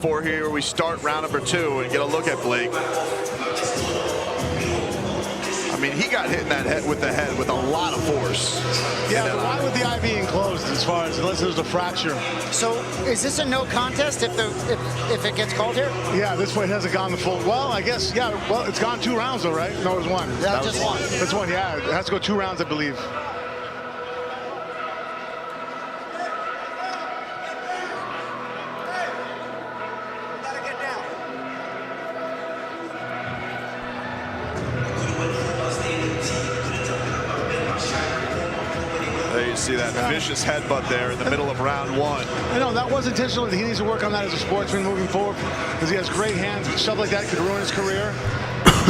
For here we start round number 2 and get a look at Blake. I mean, he got hit in that head with a lot of force. Yeah, but why would the eye be enclosed as far as unless there's a fracture? So is this a no contest if it gets called here? Yeah, this fight hasn't gone the full. Well, I guess yeah. Well, it's gone 2 rounds though, right? No, it was 1. That just one. That's 1. Yeah, it has to go 2 rounds, I believe. There you see that vicious headbutt there in the middle of round 1. I know that was intentional. He needs to work on that as a sportsman moving forward because he has great hands. Stuff like that could ruin his career.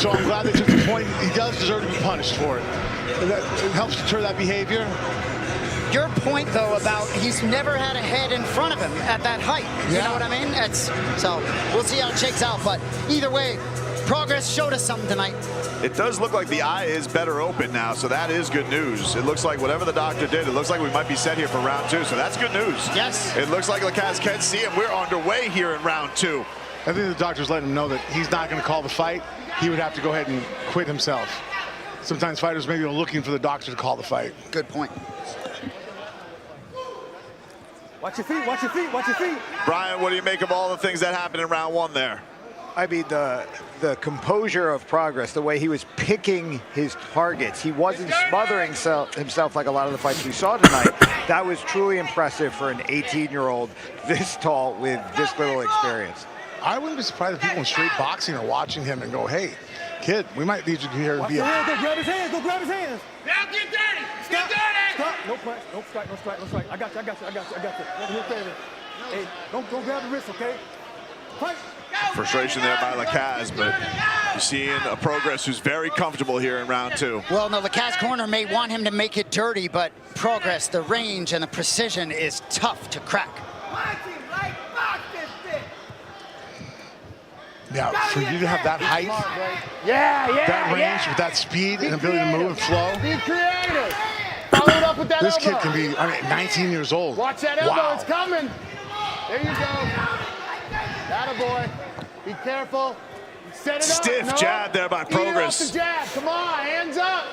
So I'm glad they took the point. He does deserve to be punished for it. It helps deter that behavior. Your point, though, about he's never had a head in front of him at that height. You know what I mean? So we'll see how it shakes out. But either way, Progress showed us something tonight. It does look like the eye is better open now, so that is good news. It looks like whatever the doctor did, it looks like we might be set here for round 2, so that's good news. Yes. It looks like Lacaze can see him. We're underway here in round 2. I think the doctor's letting him know that he's not going to call the fight. He would have to go ahead and quit himself. Sometimes fighters maybe are looking for the doctor to call the fight. Good point. Watch your feet, watch your feet, watch your feet. Brian, what do you make of all the things that happened in round 1 there? I mean, the composure of Progress, the way he was picking his targets. He wasn't smothering himself like a lot of the fights we saw tonight. That was truly impressive for an 18-year-old this tall with this little experience. I wouldn't be surprised if people in straight boxing are watching him and go, hey, kid, we might need you here to be a... Go grab his hands, go grab his hands. Now get dirty, get dirty. Stop, no punch, no strike, no strike, no strike. I got you, I got you, I got you, I got you. Let me favor. Hey, don't grab the wrist, okay? Fight. Frustration there by Lacaze, but you're seeing a Progress who's very comfortable here in round 2. Well, no, Lacaze corner may want him to make it dirty, but Progress, the range and the precision is tough to crack. Yeah, for you to have that height, that range with that speed and ability to move and flow. Be creative. Follow it up with that This elbow. kid can be, I mean, 19 years old. Watch that elbow, Wow. it's coming. There you go. Attaboy. Be careful. Set it up. Stiff jab there by Progress. Eat off the jab. Come on, hands up.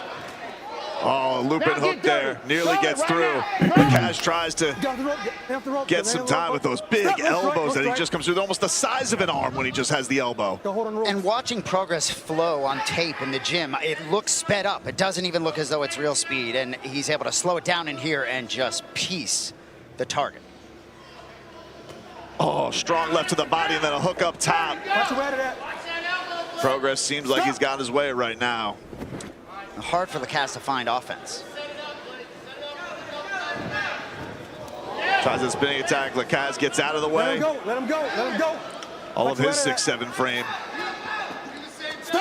Oh, looping Now hook get there. dirty. Nearly Start gets right through. now. Lacaze tries to get some time with those big elbows that he just comes through. Almost the size of an arm when he just has the elbow. And watching Progress flow on tape in the gym, it looks sped up. It doesn't even look as though it's real speed, and he's able to slow it down in here and just piece the target. Oh, strong left to the body and then a hook up top. Progress seems like he's got his way right now. Hard for Lacaze to find offense. Tries a spinning attack. Lacaze gets out of the way. Let him go, let him go, let him go. All of his 6'7" frame.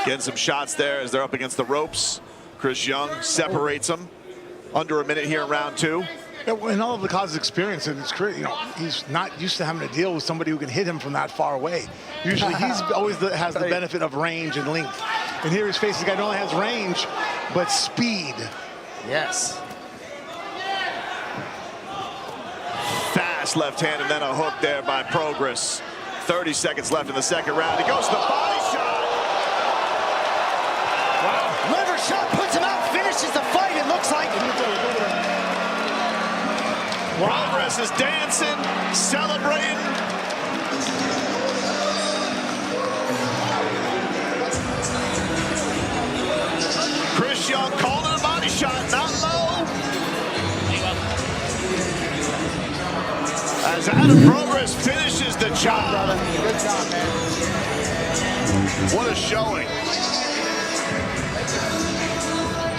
Getting some shots there as they're up against the ropes. Chris Young separates them. Under a minute here in round 2. In all of Lacaze's experience in his career, you know, he's not used to having to deal with somebody who can hit him from that far away. Usually he's always has the benefit of range and length. And here he's facing a guy who not only has range, but speed. Yes. Fast left hand and then a hook there by Progress. 30 seconds left in the second round. He goes to the body shot. Wow. Liver shot puts him out, finishes the fight, it looks like. Progress is dancing, celebrating. Chris Young calling a body shot, not low. As Adam Progress finishes the job. Good job, man. What a showing.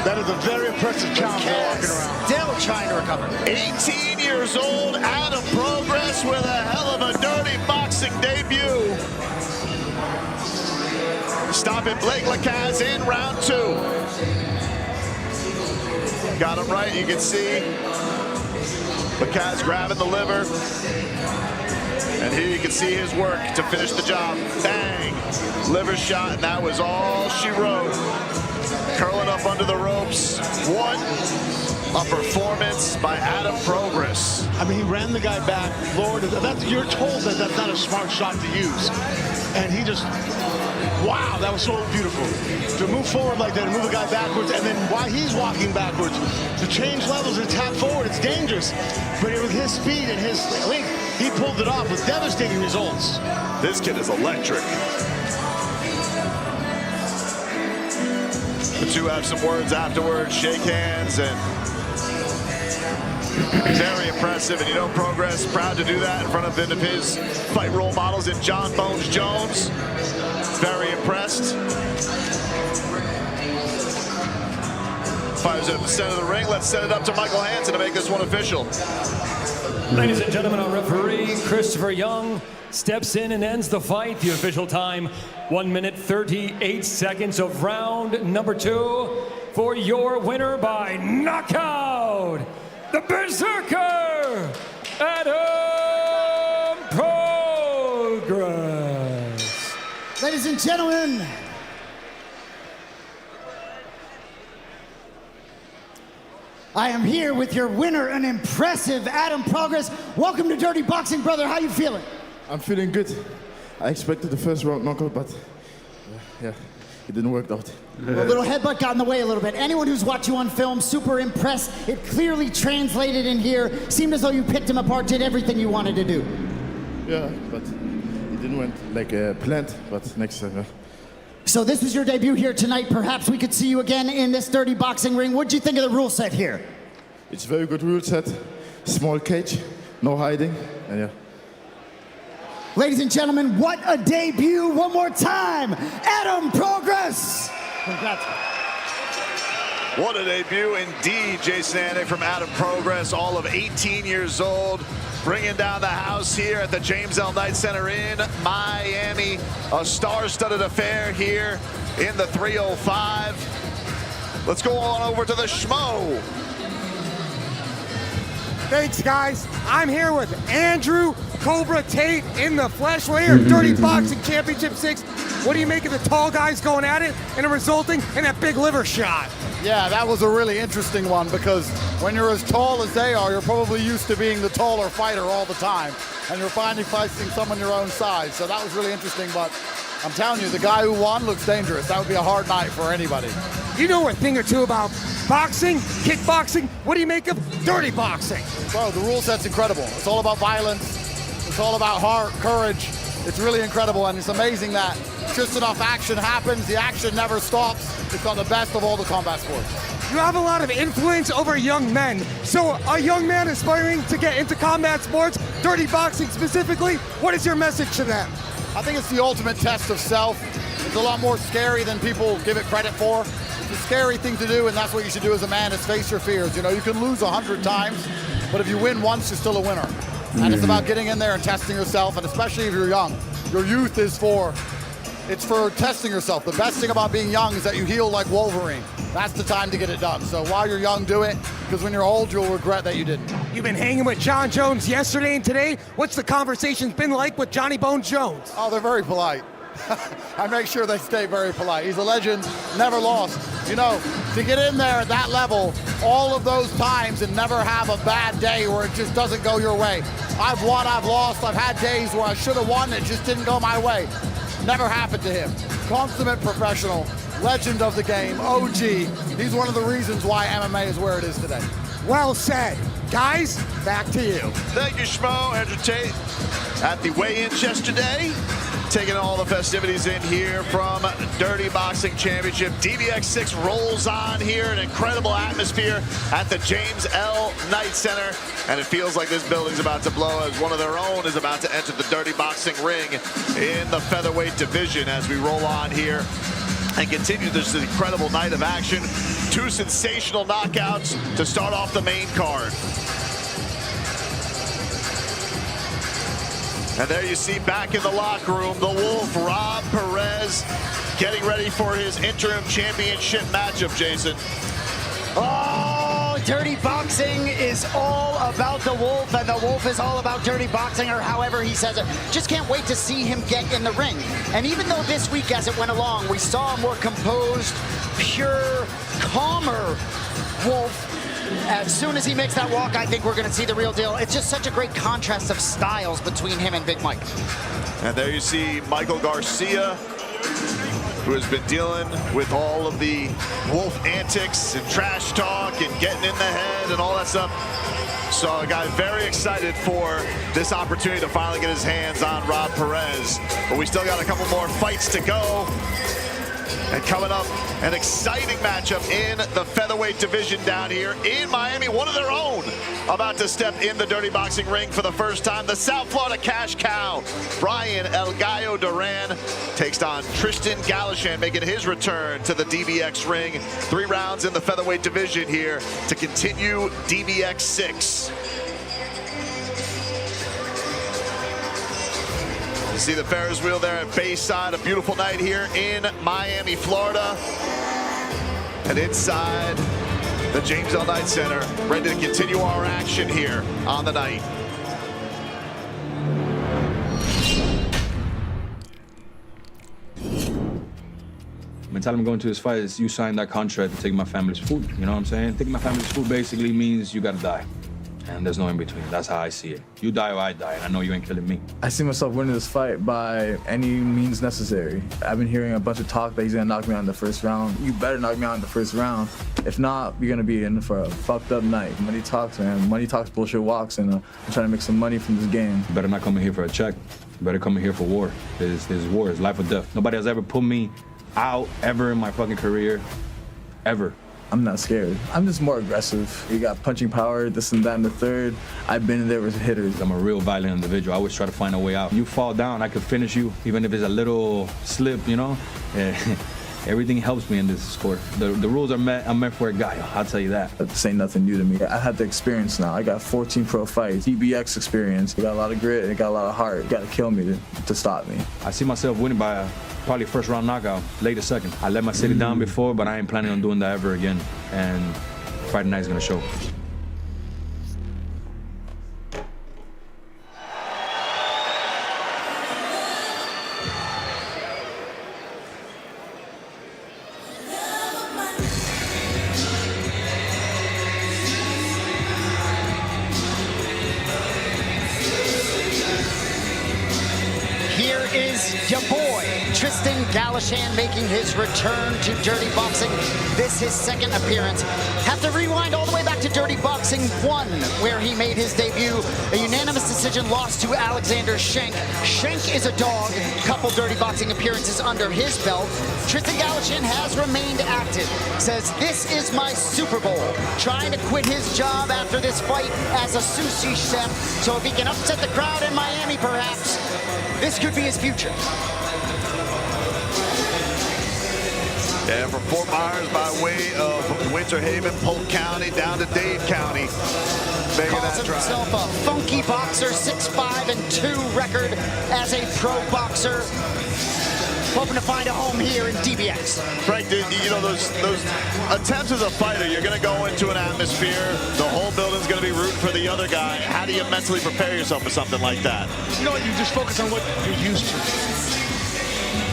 That is a very impressive challenge they're walking around. Still trying to recover. 18 years old, Adam Progress with a hell of a dirty boxing debut. Stopping Blake Lacaze in round 2. Got him right, you can see. Lacaze grabbing the liver. And here you can see his work to finish the job. Bang! Liver shot, and that was all she wrote. Curling up under the ropes. 1, A performance by Adam Progress. I mean, he ran the guy back. Lord, you're told that that's not a smart shot to use. And he just, wow, that was so beautiful. To move forward like that and move a guy backwards, and then while he's walking backwards, to change levels and tap forward, it's dangerous. But with his speed and his length, he pulled it off with devastating results. This kid is electric. The two have some words afterwards, shake hands, and very impressive. And you know, Progress proud to do that in front of his fight role models in John Bones Jones. Very impressed. Fires it at the center of the ring. Let's set it up to Michael Hansen to make this one official. Ladies and gentlemen, our referee, Christopher Young, steps in and ends the fight. The official time, 1 minute 38 seconds of round number 2. For your winner by knockout, the Berserker, Adam Progress. Ladies and gentlemen, I am here with your winner, an impressive Adam Progress. Welcome to Dirty Boxing, brother. How you feeling? I'm feeling good. I expected the first round knockout, but yeah, it didn't work out. A little headbutt got in the way a little bit. Anyone who's watched you on film, super impressed. It clearly translated in here. Seemed as though you picked him apart, did everything you wanted to do. Yeah, but it didn't went like planned, but next time, So this was your debut here tonight. Perhaps we could see you again in this Dirty Boxing ring. What'd you think of the rule set here? It's a very good rule set. Small cage, no hiding, and yeah. Ladies and gentlemen, what a debut. One more time, Adam Progress. Congrats. What a debut indeed, Jason Anik, from Adam Progress, all of 18 years old, bringing down the house here at the James L. Knight Center in Miami. A star-studded affair here in the 305. Let's go on over to the Schmo. Thanks, guys. I'm here with Andrew Cobra Tate in the flesh layer, Dirty Boxing Championship 6. What do you make of the tall guys going at it and it resulting in that big liver shot? Yeah, that was a really interesting one because when you're as tall as they are, you're probably used to being the taller fighter all the time. And you're finally fighting someone your own size. So that was really interesting, but I'm telling you, the guy who won looks dangerous. That would be a hard night for anybody. You know a thing or two about boxing, kickboxing. What do you make of dirty boxing? Bro, the rule set's incredible. It's all about violence. It's all about heart, courage. It's really incredible, and it's amazing that just enough action happens. The action never stops. It's got the best of all the combat sports. You have a lot of influence over young men. So a young man aspiring to get into combat sports, dirty boxing specifically, what is your message to them? I think it's the ultimate test of self. It's a lot more scary than people give it credit for. It's a scary thing to do, and that's what you should do as a man, is face your fears. You know, you can lose 100 times, but if you win once, you're still a winner. And it's about getting in there and testing yourself, and especially if you're young. Your youth is for testing yourself. The best thing about being young is that you heal like Wolverine. That's the time to get it done. So while you're young, do it, because when you're old, you'll regret that you didn't. You've been hanging with John Jones yesterday and today. What's the conversations been like with Johnny Bones Jones? Oh, they're very polite. I make sure they stay very polite. He's a legend, never lost. You know, to get in there at that level, all of those times and never have a bad day where it just doesn't go your way. I've won, I've lost, I've had days where I should have won, it just didn't go my way. Never happened to him. Consummate professional, legend of the game, OG. He's one of the reasons why MMA is where it is today. Well said. Guys, back to you. Thank you, Schmo. Andrew Tate at the weigh-ins yesterday, taking all the festivities in here from Dirty Boxing Championship. DBX6 rolls on here, an incredible atmosphere at the James L. Knight Center, and it feels like this building's about to blow as one of their own is about to enter the Dirty Boxing ring in the featherweight division as we roll on here and continue this incredible night of action. Two sensational knockouts to start off the main card. And there you see back in the locker room, the Wolf, Rob Perez, getting ready for his interim championship matchup, Jason. Oh, Dirty Boxing is all about the Wolf, and the Wolf is all about Dirty Boxing, or however he says it. Just can't wait to see him get in the ring. And even though this week as it went along, we saw a more composed, pure, calmer Wolf, As soon as he makes that walk, I think we're going to see the real deal. It's just such a great contrast of styles between him and Big Mike. And there you see Michael Garcia, who has been dealing with all of the Wolf antics and trash talk and getting in the head and all that stuff. So a guy very excited for this opportunity to finally get his hands on Rob Perez. But we still got a couple more fights to go. And coming up, an exciting matchup in the featherweight division down here in Miami. One of their own about to step in the Dirty Boxing ring for the first time. The South Florida cash cow, Brian El Gallo Duran, takes on Tristan Galashan, making his return to the DBX ring. 3 rounds in the featherweight division here to continue DBX 6. You see the Ferris wheel there at Bayside. A beautiful night here in Miami, Florida. And inside the James L. Knight Center, ready to continue our action here on the night. Mentality I'm going to this fight is you signed that contract to take my family's food. You know what I'm saying? Taking my family's food basically means you gotta die. And there's no in between. That's how I see it. You die or I die, and I know you ain't killing me. I see myself winning this fight by any means necessary. I've been hearing a bunch of talk that he's gonna knock me out in the first round. You better knock me out in the first round. If not, you're gonna be in for a fucked up night. Money talks, man. Money talks, bullshit walks, and I'm trying to make some money from this game. You better not come in here for a check. You better come in here for war. This war is life or death. Nobody has ever put me out ever in my fucking career, ever. I'm not scared. I'm just more aggressive. You got punching power, this and that and the third. I've been in there with hitters. I'm a real violent individual. I always try to find a way out. You fall down, I could finish you, even if it's a little slip, you know? Everything helps me in this sport. The rules are meant for a guy, I'll tell you that. This ain't nothing new to me. I have the experience now. I got 14 pro fights, DBX experience. I got a lot of grit and I got a lot of heart. You gotta kill me to stop me. I see myself winning by probably first round knockout, later second. I let my city down before, but I ain't planning on doing that ever again. And Friday night's gonna show. Here is your boy, Tristan Galashan, making his return to Dirty Boxing. This his second appearance. Have to rewind all the way back to Dirty Boxing 1, where he made his debut. A unanimous decision loss to Alexander Schenk. Schenk is a dog. Couple Dirty Boxing appearances under his belt. Tristan Galashan has remained active. Says, this is my Super Bowl. Trying to quit his job after this fight as a sushi chef. So if he can upset the crowd in Miami, perhaps, this could be his future. And from Fort Myers by way of Winter Haven, Polk County, down to Dade County. Calls himself a funky boxer, 6'5" 2 record as a pro boxer. Hoping to find a home here in DBX. Frank, you know, those attempts as a fighter, you're going to go into an atmosphere, the whole building's going to be rooting for the other guy. How do you mentally prepare yourself for something like that? You know what, you just focus on what you're used to.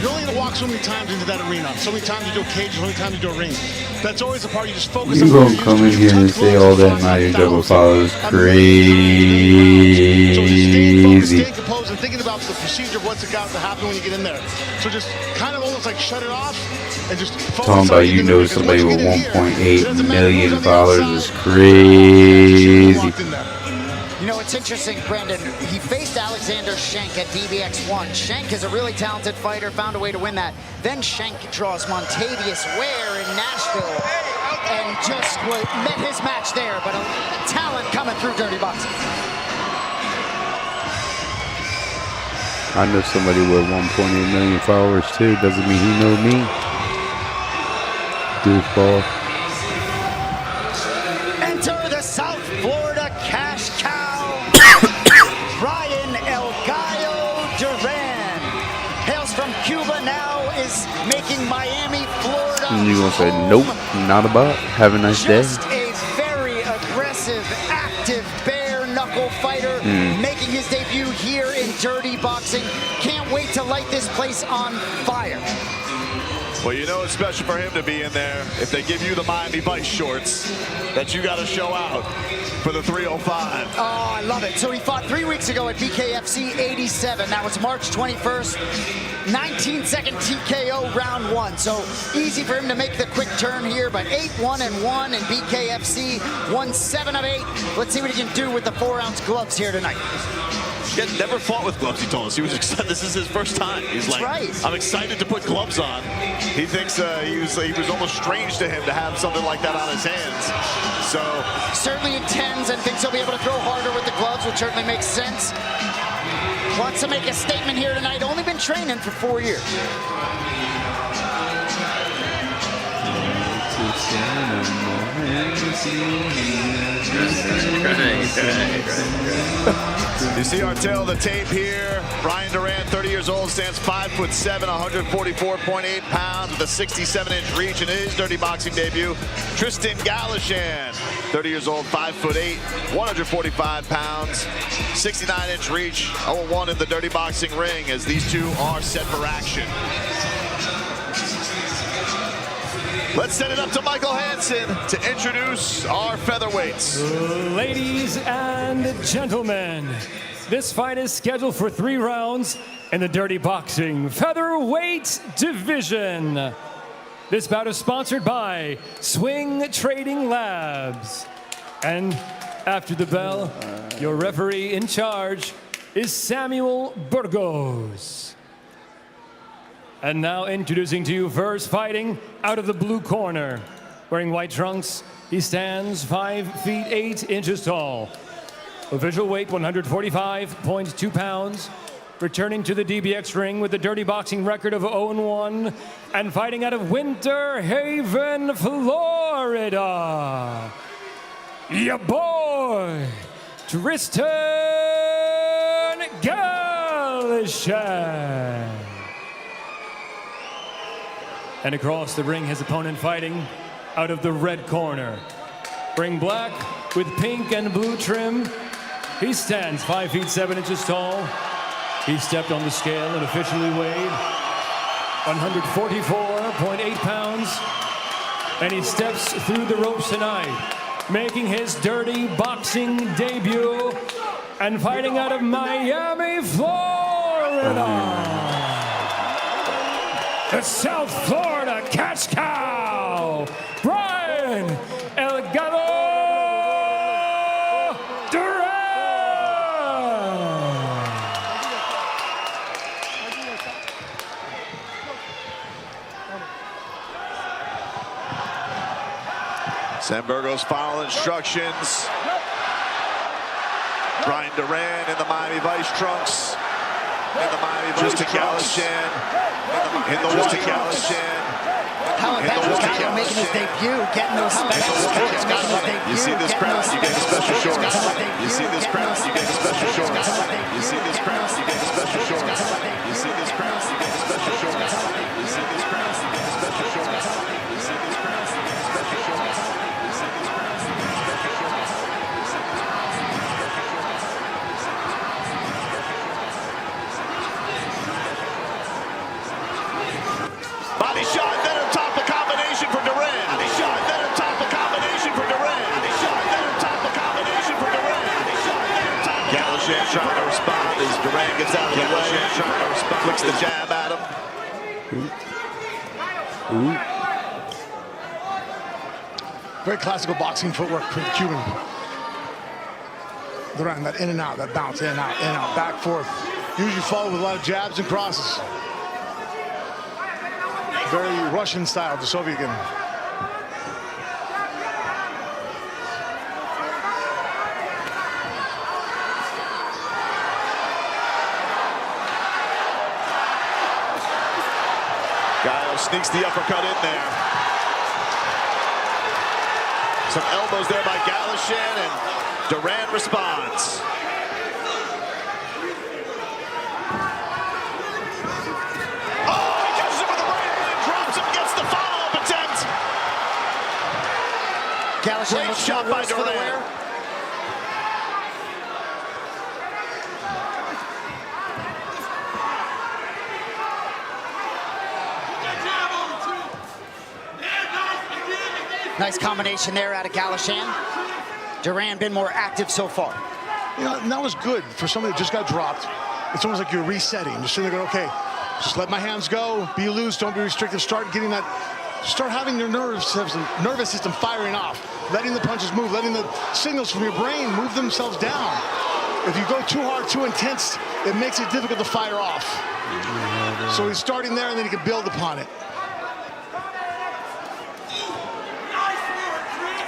You're only going to walk so many times into that arena. So many times you do a cage, so many times you do a ring. That's always the part you just focus on. You gonna come in here and say all that now your double follows crazy. Staying composed and thinking about the procedure of what's about to happen when you get in there. So just kind of almost like shut it off and just focus. Talking about you know somebody with $1.8 million is crazy. You know, it's interesting, Brendan. He faced Alexander Schenk at DBX 1. Schenk is a really talented fighter, found a way to win that. Then Schenk draws Montavious Ware in Nashville and just met his match there, but a talent coming through Dirty Boxing. I know somebody with 1.8 million followers too. Doesn't mean he know me. Goofball. Enter the South Florida cash cow, Brian El Gallo Duran. Hails from Cuba, now is making Miami, Florida. And you gonna say nope, not about. Have a nice day. Just a very aggressive, active, bare knuckle fighter, making his debut here in Dirty Boxing. Can't wait to light this place on fire. Well, you know it's special for him to be in there. If they give you the Miami Vice shorts, that you got to show out for the 305. Oh, I love it. So he fought 3 weeks ago at BKFC 87. That was March 21st. 19-second TKO round 1. So easy for him to make the quick turn here, but 8-1-1 in BKFC. Won 7 of 8. Let's see what he can do with the 4-ounce gloves here tonight. He had never fought with gloves, he told us. He was excited. This is his first time. He's That's like, right. I'm excited to put gloves on. He thinks he was almost strange to him to have something like that on his hands. So certainly intends and thinks he'll be able to throw harder with the gloves, which certainly makes sense. Wants to make a statement here tonight. Only been training for 4 years. You see our tail of the tape here. Brian Duran, 30 years old, stands 5'7", 144.8 pounds with a 67-inch reach in his dirty boxing debut. Tristan Galashan, 30 years old, 5'8", 145 pounds, 69-inch reach, 0-1 in the dirty boxing ring as these two are set for action. Let's set it up to Michael Hansen to introduce our featherweights. Ladies and gentlemen, this fight is scheduled for 3 rounds in the Dirty Boxing Featherweight Division. This bout is sponsored by Swing Trading Labs. And after the bell, your referee in charge is Samuel Burgos. And now introducing to you first, fighting out of the blue corner. Wearing white trunks, he stands 5 feet 8 inches tall. Official weight 145.2 pounds. Returning to the DBX ring with a dirty boxing record of 0-1 and fighting out of Winter Haven, Florida. Ya boy, Tristan Galashan. And across the ring, his opponent fighting out of the red corner. Wearing black with pink and blue trim, he stands 5 feet 7 inches tall. He stepped on the scale and officially weighed 144.8 pounds. And he steps through the ropes tonight, making his dirty boxing debut and fighting out of Miami, Florida. The South Florida Cash Cow, Brian El Gato Duran. Sam Burgos final instructions. Brian Duran in the Miami Vice trunks. In the Miami Vice trunks. In the white Galashan. How about Galashan making his debut, getting those special shorts. You see this crowd, you get the special shorts. You see this crowd, you get the special shorts. You see this crowd, you get the special shorts. You see this crowd, you get the special shorts. You see this crowd, you get the special shorts. You see this crowd, you get the special shorts. You see this crowd, you get the special shorts. Body shot, then up top, a combination for Duran. Body shot, then up top, a combination for Duran. Body shot, then up top, a combination for Duran. Body shot, then up top. Galashan trying to respond as Duran gets out of the way. Trying to respond. Flicks the jab at him. Very classical boxing footwork for the Cuban. Duran, that in and out, that bounce, in and out, back, forth. Usually followed with a lot of jabs and crosses. Very Russian style, the Soviet game. Gallo sneaks the uppercut in there. Some elbows there by Galashan, and Duran responds. Galashan looks shot by Duran. Nice combination there out of Galashan. Duran been more active so far. You know, and that was good for somebody that just got dropped. It's almost like you're resetting. You're sitting there going, okay, just let my hands go, be loose, don't be restrictive. Start having your nervous system firing off, letting the punches move, letting the signals from your brain move themselves down. If you go too hard, too intense, it makes it difficult to fire off. So he's starting there, and then he can build upon it.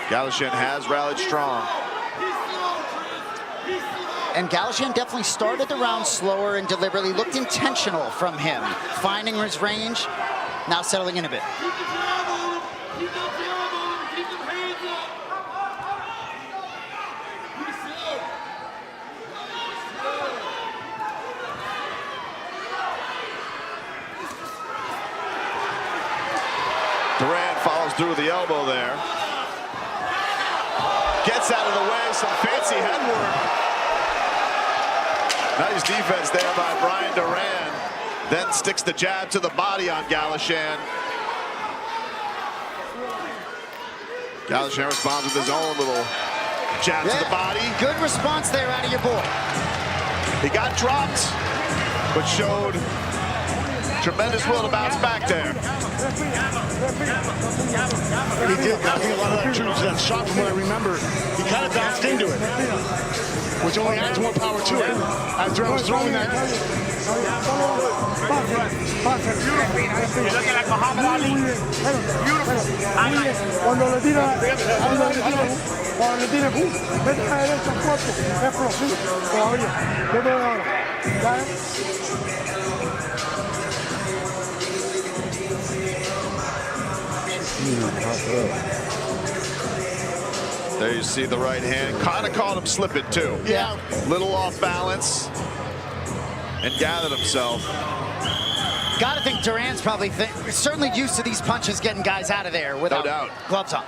Galashan has rallied strong. And Galashan definitely started the round slower and deliberately looked intentional from him, finding his range, now settling in a bit. Duran follows through the elbow there. Gets out of the way, some fancy head work. Nice defense there by Brian Duran. Then sticks the jab to the body on Galashan. Galashan responds with his own little jab to the body. Good response there out of your boy. He got dropped, but showed tremendous will to bounce back there. And he did. I think a lot of that shot, from what I remember, he kind of bounced into it, which only adds more power to it. As Duran was throwing that. Cuando le tira, cuando le tira, vete a la derecha, cuatro, es pro, todavía, vete ahora, There you see the right hand. Kind of caught him slipping too. Yeah. Little off balance and gathered himself. Gotta think Duran's probably certainly used to these punches getting guys out of there without gloves on.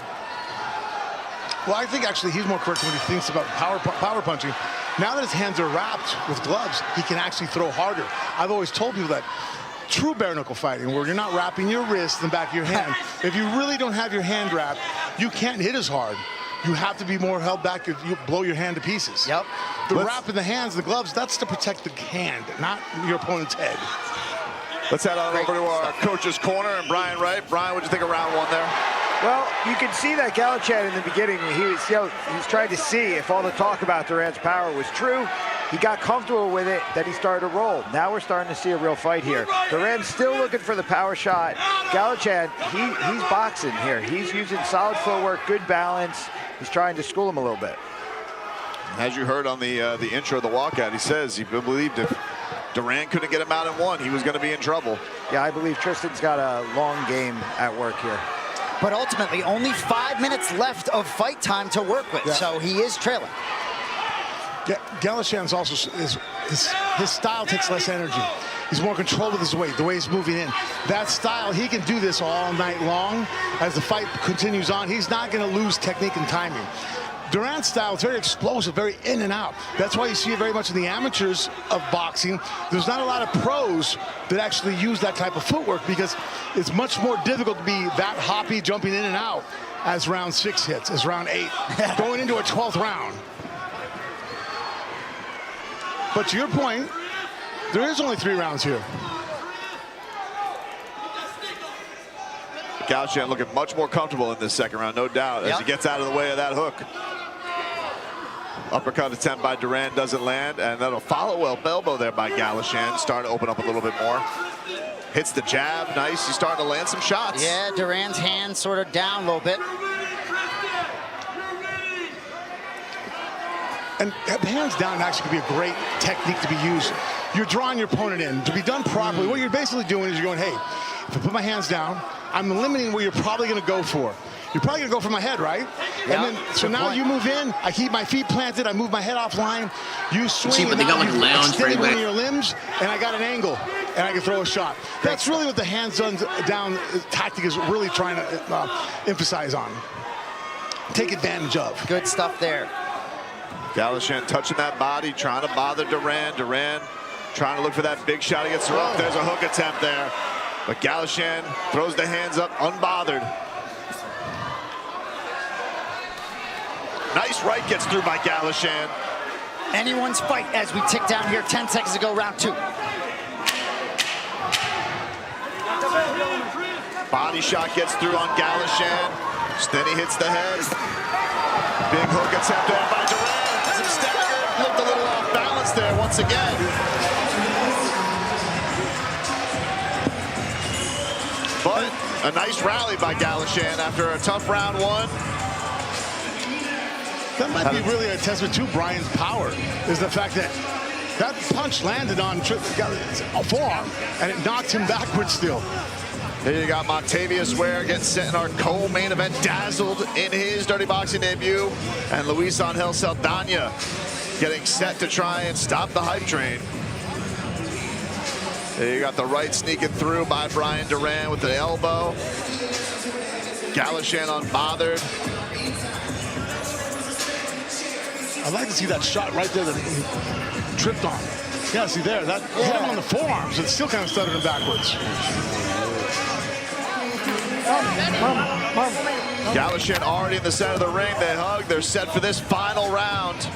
Well, I think actually he's more correct when he thinks about power punching. Now that his hands are wrapped with gloves, he can actually throw harder. I've always told people that true bare knuckle fighting, where you're not wrapping your wrist in the back of your hand, if you really don't have your hand wrapped, you can't hit as hard. You have to be more held back, you blow your hand to pieces. Yep. The wrap in the hands, the gloves, that's to protect the hand, not your opponent's head. Let's head on over to our coach's corner and Brian Wright. Brian, what'd you think of round one there? Well, you can see that Galashan in the beginning, he was trying to see if all the talk about Duran's power was true. He got comfortable with it, then he started to roll. Now we're starting to see a real fight here. Duran's still looking for the power shot. Galashan, he's boxing here. He's using solid footwork, good balance. He's trying to school him a little bit. As you heard on the intro of the walkout, he says he believed if Duran couldn't get him out in one, he was going to be in trouble. Yeah, I believe Tristan's got a long game at work here. But ultimately, only 5 minutes left of fight time to work with, so he is trailing. Galashan's also, his style takes less energy. He's more control with his weight, the way he's moving in. That style, he can do this all night long. As the fight continues on, he's not going to lose technique and timing. Duran's style is very explosive, very in and out. That's why you see it very much in the amateurs of boxing. There's not a lot of pros that actually use that type of footwork because it's much more difficult to be that hoppy, jumping in and out as round 6 hits, as round 8, going into a 12th round. But to your point, there is only 3 rounds here. Galashan looking much more comfortable in this second round, no doubt, as he gets out of the way of that hook. Uppercut attempt by Duran doesn't land, and then a follow-up elbow there by Galashan, starting to open up a little bit more. Hits the jab, nice. He's starting to land some shots. Yeah, Duran's hand sort of down a little bit. And hands down actually could be a great technique to be used. You're drawing your opponent in. To be done properly, what you're basically doing is you're going, hey, if I put my hands down, I'm limiting where you're probably going to go for. You're probably going to go for my head, right? Yeah, and then, so now you move in, I keep my feet planted, I move my head offline, you swing, See, but and they got now like you lounge extended right one of way. your limbs, and I got an angle, and I can throw a shot. That's really what the hands down tactic is really trying to emphasize on. Take advantage of. Good stuff there. Galashan touching that body, trying to bother Duran. Duran trying to look for that big shot against the rope. There's a hook attempt there. But Galashan throws the hands up unbothered. Nice right gets through by Galashan. Anyone's fight as we tick down here. 10 seconds to go, round 2. Body shot gets through on Galashan. Then he hits the head. Big hook attempt there by Duran. Has him staggered. Looked a little off balance there once again. But a nice rally by Galashan after a tough round 1. That might be really a testament to Brian's power, is the fact that that punch landed on a forearm, and it knocked him backwards still. Here you got Montavious Ware getting set in our co-main event, dazzled in his Dirty Boxing debut, and Luis Angel Saldana getting set to try and stop the hype train. There you got the right sneaking through by Brian Duran with the elbow. Galashan unbothered. I'd like to see that shot right there that he tripped on. Yeah, see there, that hit him on the forearms, so it's still kind of stuttered him backwards. Galashan already in the center of the ring. They hug. They're set for this final round.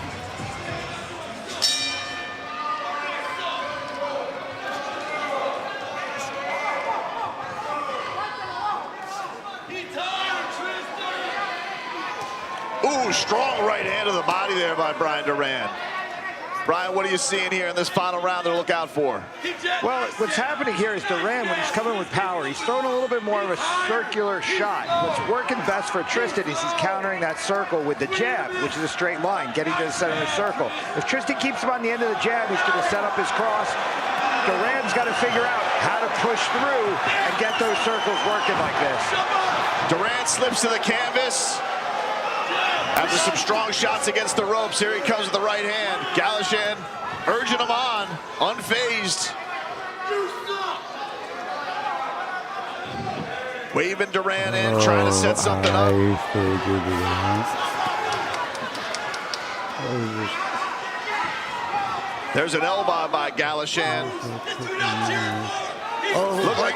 Ooh, strong right hand to the body there by Brian Duran. Brian, what are you seeing here in this final round to look out for? Well, what's happening here is Duran, when he's coming with power, he's throwing a little bit more of a circular shot. What's working best for Tristan is he's countering that circle with the jab, which is a straight line, getting to the center of the circle. If Tristan keeps him on the end of the jab, he's going to set up his cross. Duran's got to figure out how to push through and get those circles working like this. Duran slips to the canvas. After some strong shots against the ropes, here he comes with the right hand. Galashan urging him on, unfazed. Waving Duran in, trying to set something up. There's an elbow by Galashan. Looked like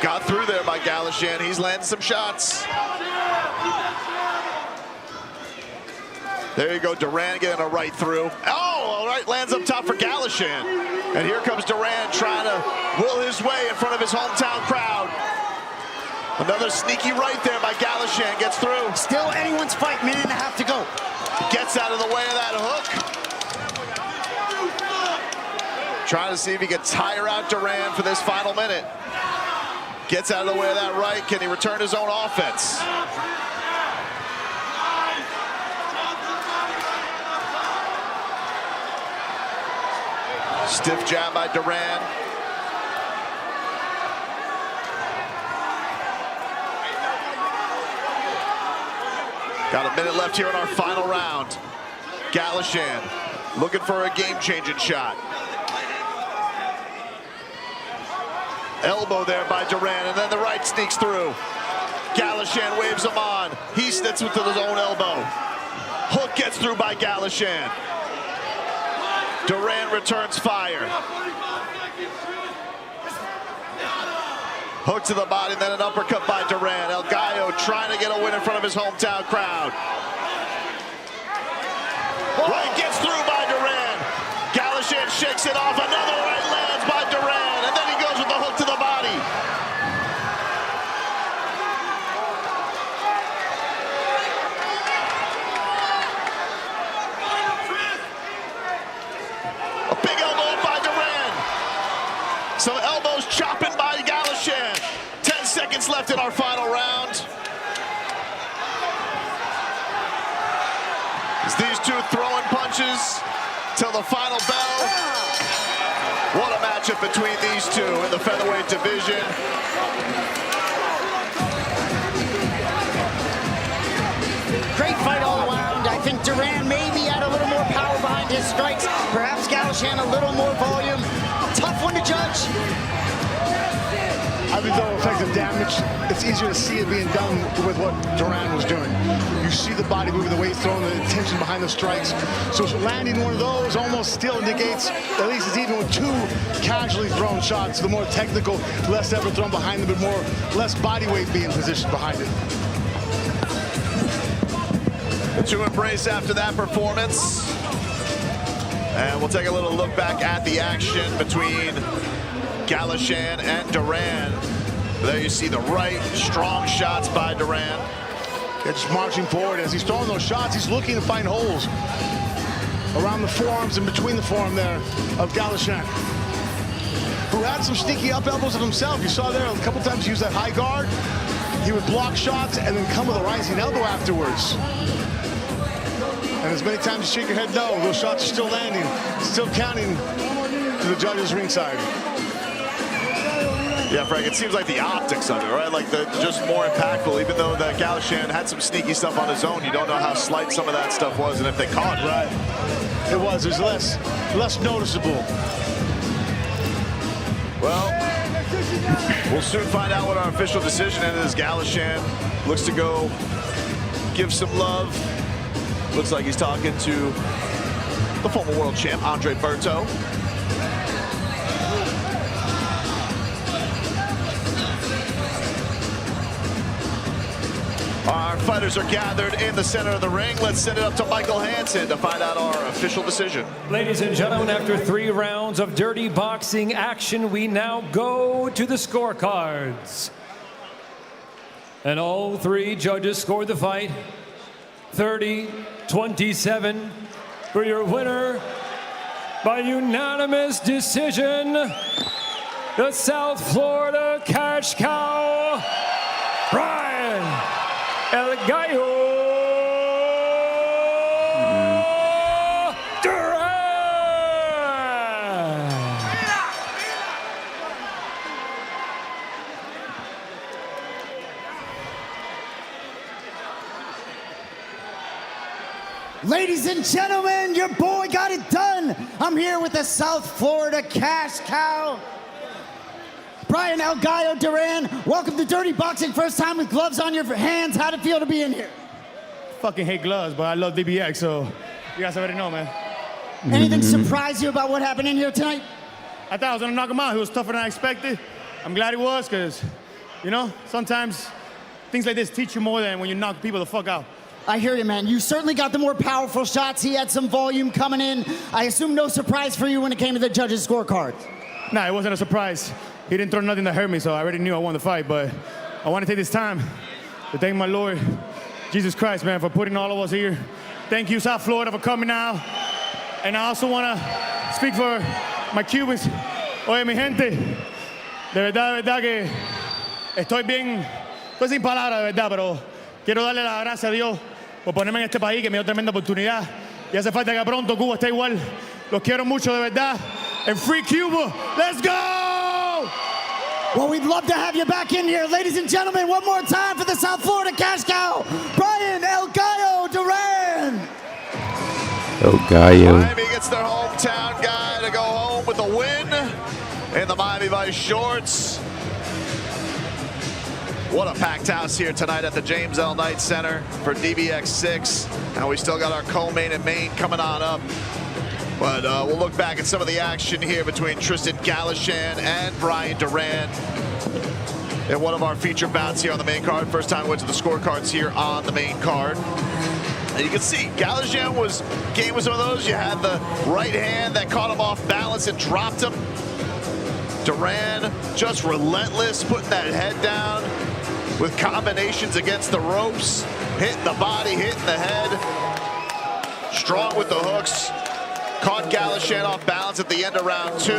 got through there by Galashan. He's landing some shots. There you go, Duran getting a right through. Oh, all right, lands up top for Galashan. And here comes Duran trying to will his way in front of his hometown crowd. Another sneaky right there by Galashan, gets through. Still anyone's fight, minute and a half to go. Gets out of the way of that hook. Trying to see if he can tire out Duran for this final minute. Gets out of the way of that right. Can he return his own offense? Stiff jab by Duran. Got a minute left here in our final round. Galashan looking for a game-changing shot. Elbow there by Duran, and then the right sneaks through. Galashan waves him on. He sits with his own elbow. Hook gets through by Galashan. Duran returns fire. Hook to the body, then an uppercut by Duran. El Gallo trying to get a win in front of his hometown crowd. Right gets through by Duran. Galashan shakes it off. Another right lands by Duran, and then he goes with the hook to the body. A big elbow by Duran. Some elbows chopping by Galashan. 10 seconds left in our final round. As these two throwing punches till the final bell. What a matchup between these two in the featherweight division. Great fight all around. I think Duran maybe had a little more power behind his strikes. Perhaps Galashan a little more volume. Tough one to judge. I think though effective damage, it's easier to see it being done with what Duran was doing. You see the body moving, the way he's throwing, the tension behind the strikes. So landing one of those almost still negates, at least it's even with two casually thrown shots, the more technical, less effort thrown behind them, but less body weight being positioned behind it. The two embrace after that performance. And we'll take a little look back at the action between Galashan and Duran. There you see the right, strong shots by Duran. Yeah, just marching forward. As he's throwing those shots, he's looking to find holes around the forearms and between the forearm there of Galashan, who had some sneaky up elbows of himself. You saw there a couple times use that high guard. He would block shots and then come with a rising elbow afterwards. And as many times you shake your head no, those shots are still landing, still counting to the judges ringside. Yeah, Frank, it seems like the optics of it, right? Like just more impactful, even though that Galashan had some sneaky stuff on his own. You don't know how slight some of that stuff was and if they caught it. Right. It was. It was less noticeable. Well, we'll soon find out what our official decision is. Galashan looks to go give some love. Looks like he's talking to the former world champ, Andre Berto. Our fighters are gathered in the center of the ring. Let's send it up to Michael Hansen to find out our official decision. Ladies and gentlemen, after 3 rounds of dirty boxing action, we now go to the scorecards. And all 3 judges scored the fight 30-27 for your winner by unanimous decision, the South Florida Cash Cow, Bryan El Gallo Duran. Ladies and gentlemen, your boy got it done. I'm here with the South Florida Cash Cow, Bryan El Gallo Duran. Welcome to Dirty Boxing. First time with gloves on your hands. How'd it feel to be in here? Fucking hate gloves, but I love DBX, so you guys already know, man. Anything surprise you about what happened in here tonight? I thought I was gonna knock him out. He was tougher than I expected. I'm glad he was, because, you know, sometimes things like this teach you more than when you knock people the fuck out. I hear you, man. You certainly got the more powerful shots. He had some volume coming in. I assume no surprise for you when it came to the judges' scorecards. Nah, it wasn't a surprise. He didn't throw nothing that hurt me, so I already knew I won the fight. But I want to take this time to thank my Lord, Jesus Christ, man, for putting all of us here. Thank you, South Florida, for coming out. And I also want to speak for my Cubans. Oye, mi gente, de verdad que estoy sin palabras, de verdad, pero quiero darle la gracia a Dios por ponerme en este país, que me dio tremenda oportunidad. Y hace falta que pronto Cuba esté igual. Los quiero mucho, de verdad. And free Cuba, let's go! Well, we'd love to have you back in here. Ladies and gentlemen, one more time for the South Florida Cash Cow, Bryan El Gallo Duran. El Gallo. Miami gets their hometown guy to go home with a win in the Miami Vice shorts. What a packed house here tonight at the James L. Knight Center for DBX 6. And we still got our co-main and main coming on up. But we'll look back at some of the action here between Tristan Galashan and Bryan Duran in one of our feature bouts here on the main card. First time we went to the scorecards here on the main card. And you can see Galashan game was one of those. You had the right hand that caught him off balance and dropped him. Duran just relentless, putting that head down with combinations against the ropes, hitting the body, hitting the head. Strong with the hooks. Caught Galashan off balance at the end of round 2,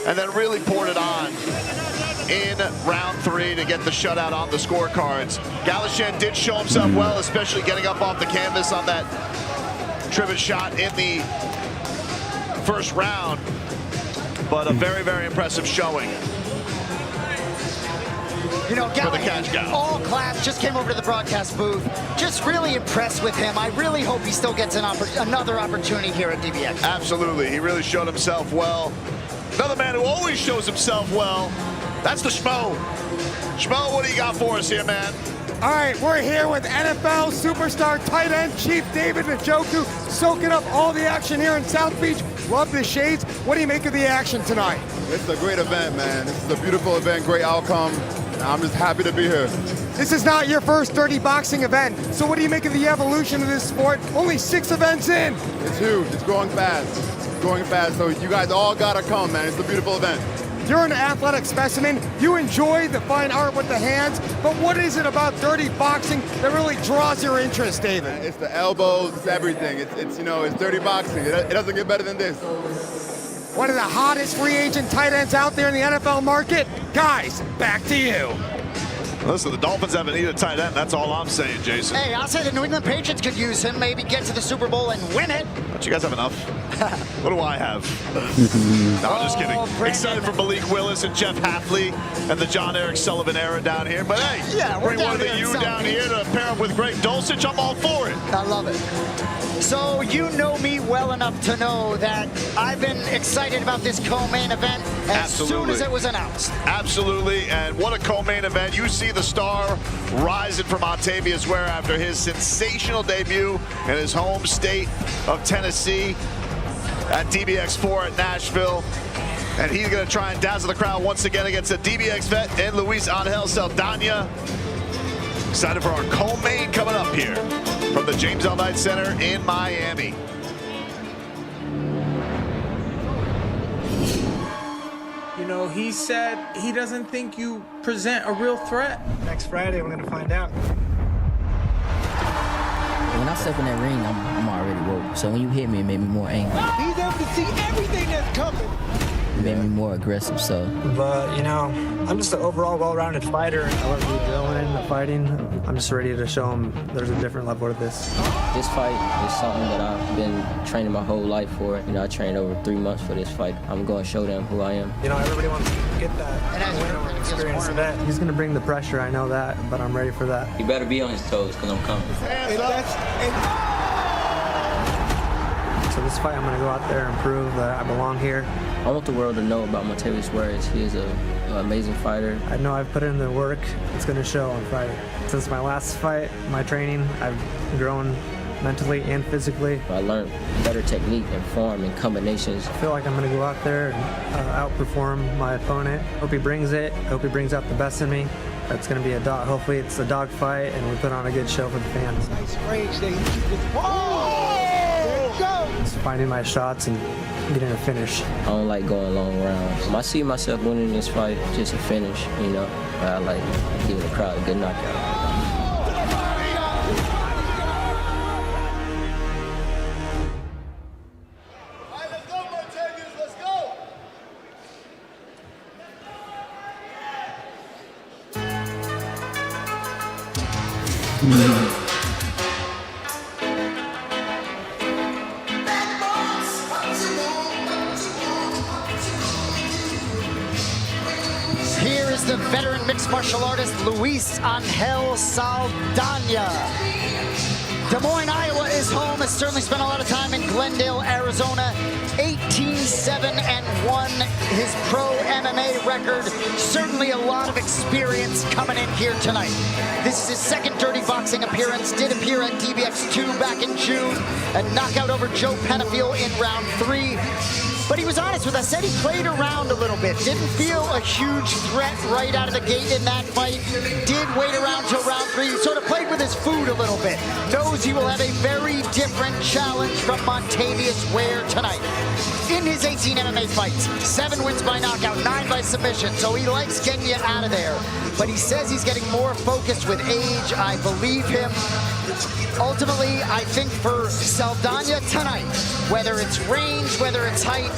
and then really poured it on in round 3 to get the shutout on the scorecards. Galashan did show himself well, especially getting up off the canvas on that trivet shot in the first round. But a very, very impressive showing. You know, Galashan, all class, just came over to the broadcast booth. Just really impressed with him. I really hope he still gets another opportunity here at DBX. Absolutely, he really showed himself well. Another man who always shows himself well, that's the Schmo. Schmo, what do you got for us here, man? All right, we're here with NFL superstar tight end Chief David Njoku, soaking up all the action here in South Beach. Love the shades. What do you make of the action tonight? It's a great event, man. This is a beautiful event, great outcome. I'm just happy to be here. This is not your first Dirty Boxing event. So what do you make of the evolution of this sport? Only 6 events in. It's huge. It's growing fast. It's growing fast. So you guys all gotta come, man. It's a beautiful event. You're an athletic specimen. You enjoy the fine art with the hands, but what is it about Dirty Boxing that really draws your interest, David? It's the elbows. It's everything. It's you know, it's Dirty Boxing. It doesn't get better than this. One of the hottest free agent tight ends out there in the NFL market. Guys, back to you. Listen, the Dolphins haven't needed a tight end. That's all I'm saying, Jason. Hey, I'll say the New England Patriots could use him, maybe get to the Super Bowl and win it. Don't you guys have enough? What do I have? No, I'm just kidding. Brandon. Excited for Malik Willis and Jeff Hafley and the John Eric Sullivan era down here. But hey, Yeah, we're bring one down of the here in U South down Beach. here to pair up with Greg Dulcich. I'm all for it. I love it. So you know me well enough to know that I've been excited about this co-main event as soon as it was announced. Absolutely, and what a co-main event. You see the star rising from Montavious Ware after his sensational debut in his home state of Tennessee at DBX4 at Nashville. And he's going to try and dazzle the crowd once again against a DBX vet and Luis Angel Saldana. Excited for our co-main coming up here from the James L. Knight Center in Miami. You know, he said he doesn't think you present a real threat. Next Friday, we're gonna find out. When I step in that ring, I'm already woke. So when you hit me, it made me more angry. He's able to see everything that's coming. It made me more aggressive, so. But, you know, I'm just an overall well-rounded fighter. I love the adrenaline and the fighting. I'm just ready to show him there's a different level to this. This fight is something that I've been training my whole life for. You know, I trained over 3 months for this fight. I'm going to show them who I am. You know, everybody wants to get that win over an experienced vet. He's going to bring the pressure, I know that, but I'm ready for that. You better be on his toes, because I'm coming. So this fight, I'm going to go out there and prove that I belong here. I want the world to know about Montavious Ware. He is an amazing fighter. I know I've put in the work. It's going to show on Friday. Since my last fight, my training, I've grown mentally and physically. I learned better technique and form and combinations. I feel like I'm going to go out there and outperform my opponent. Hope he brings it. Hope he brings out the best in me. It's going to be a dog. Hopefully it's a dog fight and we put on a good show for the fans. Nice range there. There it goes. Just finding my shots and getting a finish. I don't like going long rounds. I see myself winning this fight just a finish, you know. I like giving the crowd a good knockout. Here is the veteran mixed martial artist Luis Angel Saldana. Des Moines, Iowa is home. Has certainly spent a lot of time in Glendale, Arizona. 18-7-1, his pro MMA record. Certainly a lot of experience coming in here tonight. This is his second Dirty Boxing appearance. Did appear at DBX2 back in June. A knockout over Joe Penafiel in round 3. But he was honest with us, said he played around a little bit. Didn't feel a huge threat right out of the gate in that fight. Did wait around till round 3. Sort of played with his food a little bit. Knows he will have a very different challenge from Montavious Ware tonight. In his 18 MMA fights, 7 wins by knockout, 9 by submission. So he likes getting you out of there. But he says he's getting more focused with age. I believe him. Ultimately, I think for Saldana tonight, whether it's range, whether it's height,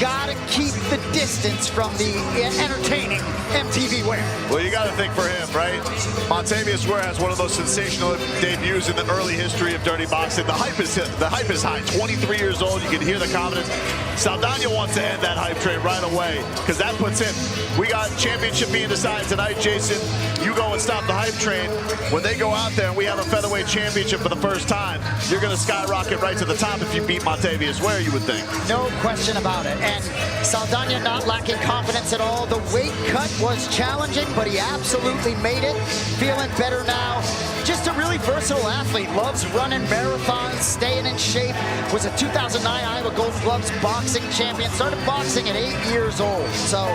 gotta keep the distance from the entertaining MTV Ware. Well, you got to think for him, right? Montavious Ware has one of those sensational debuts in the early history of Dirty Boxing. The hype is high. 23 years old. You can hear the confidence. Saldana wants to end that hype train right away because that puts him. We got championship being decided tonight, Jason. You go and stop the hype train. When they go out there and we have a featherweight championship for the first time, you're going to skyrocket right to the top if you beat Montavious Ware, you would think. No question about it. And Saldana not lacking confidence at all. The weight cut was challenging, but he absolutely made it. Feeling better now. Just a really versatile athlete. Loves running marathons, staying in shape. Was a 2009 Iowa Gold Gloves boxing champion. Started boxing at 8 years old. So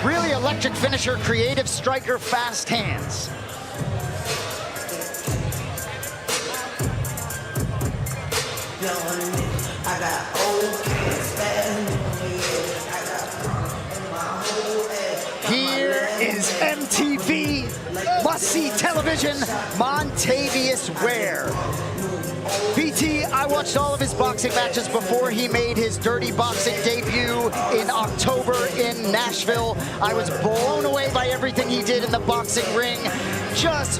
really electric finisher, creative striker, fast hands. Here is MTV must-see television, Montavious Ware. BT, I watched all of his boxing matches before he made his Dirty Boxing debut in October in Nashville. I was blown away by everything he did in the boxing ring. Just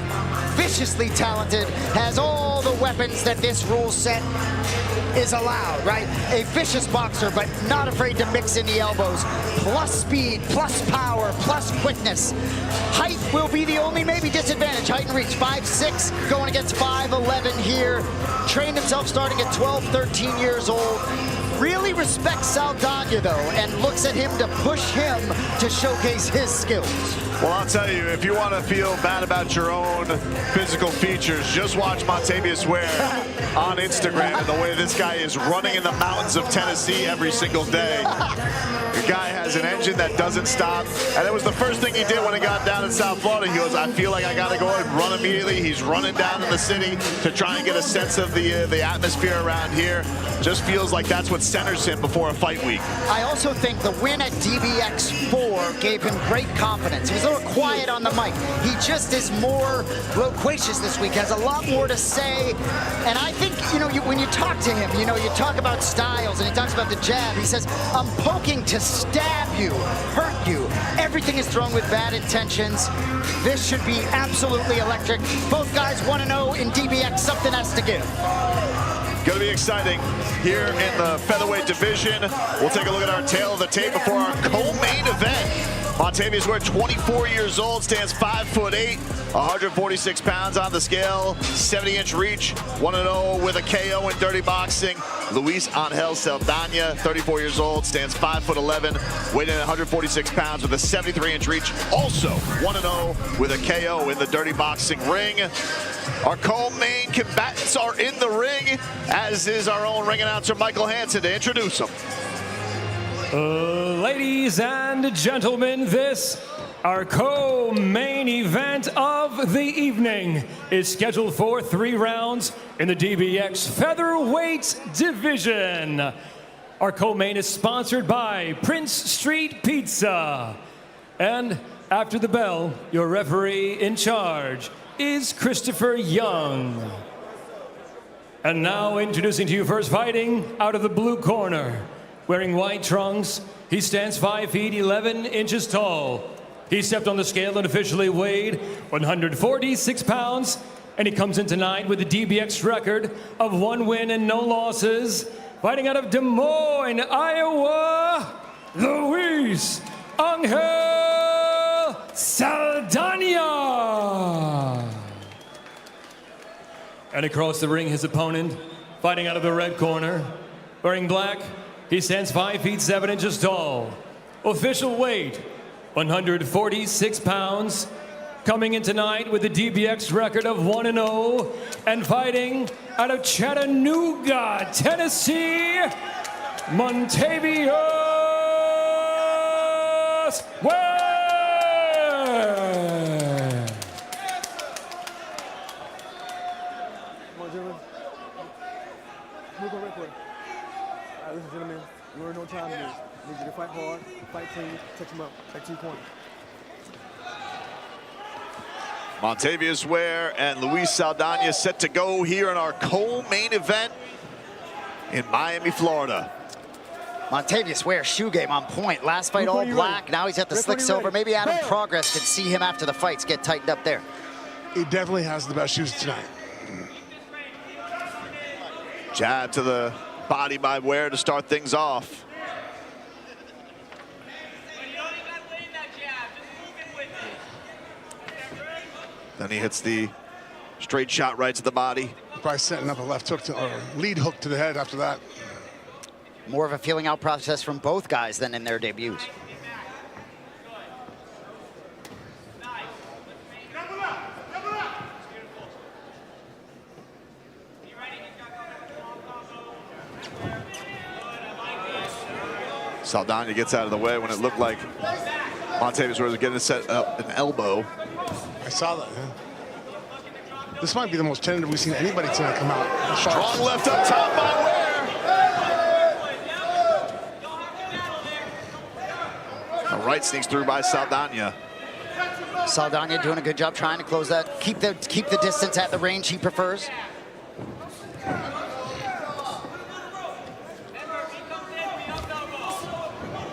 viciously talented, has all the weapons that this rule set is allowed, right? A vicious boxer, but not afraid to mix in the elbows. Plus speed, plus power, plus quickness. Height will be the only maybe disadvantage. Height and reach, 5'6", going against 5'11" here. Trained himself starting at 12, 13 years old. Really respects Saldana, though, and looks at him to push him to showcase his skills. Well, I'll tell you, if you want to feel bad about your own physical features, just watch Montavious Ware on Instagram and the way this guy is running in the mountains of Tennessee every single day. The guy has an engine that doesn't stop, and it was the first thing he did when he got down in South Florida. He goes, I feel like I got to go and run immediately. He's running down in the city to try and get a sense of the atmosphere around here. Just feels like that's what centers him before a fight week. I also think the win at DBX 4 gave him great confidence. He was a little quiet on the mic. He just is more loquacious this week, has a lot more to say. And I think, when you talk to him, you talk about styles, and he talks about the jab. He says, I'm poking to stab you, hurt you. Everything is thrown with bad intentions. This should be absolutely electric. Both guys 1-0 in DBX. Something has to give. Going to be exciting here in the featherweight division. We'll take a look at our tail of the tape before our co-main event. Montavious Ware, 24 years old, stands 5'8", 146 pounds on the scale, 70-inch reach, 1-0 with a KO in Dirty Boxing. Luis Angel Saldana, 34 years old, stands 5'11", weighing in 146 pounds with a 73-inch reach, also 1-0 with a KO in the Dirty Boxing ring. Our co-main combatants are in the ring, as is our own ring announcer, Michael Hansen, to introduce them. Ladies and gentlemen, this, our co-main event of the evening, is scheduled for 3 rounds in the DBX featherweight division. Our co-main is sponsored by Prince Street Pizza. And after the bell, your referee in charge is Christopher Young. And now introducing to you first, fighting out of the blue corner. Wearing white trunks, he stands 5 feet 11 inches tall. He stepped on the scale and officially weighed 146 pounds, and he comes in tonight with a DBX record of 1 win and no losses. Fighting out of Des Moines, Iowa, Luis Angel Saldana. And across the ring, his opponent, fighting out of the red corner, wearing black, he stands 5 feet 7 inches tall. Official weight, 146 pounds. Coming in tonight with a DBX record of 1-0 and fighting out of Chattanooga, Tennessee, Montavious Ware. Ladies and gentlemen, you already know what time it is. I need you to fight hard, fight clean, touch him up, take 2 points. Montavious Ware and Luis Saldana set to go here in our co-main event in Miami, Florida. Montavious Ware, shoe game on point. Last fight all black, now he's at the slick silver. Maybe Adam Progress could see him after the fights get tightened up there. He definitely has the best shoes tonight. Jab to the body by Ware to start things off. Then he hits the straight shot right to the body. Probably setting up a left hook or lead hook to the head after that. More of a feeling out process from both guys than in their debuts. Saldana gets out of the way when it looked like Montavious Ware was getting set up an elbow. I saw that, yeah. This might be the most tentative we've seen anybody tonight come out. Strong left up top by Ware. right sneaks through by Saldana. Saldana doing a good job trying to close that, keep the distance at the range he prefers.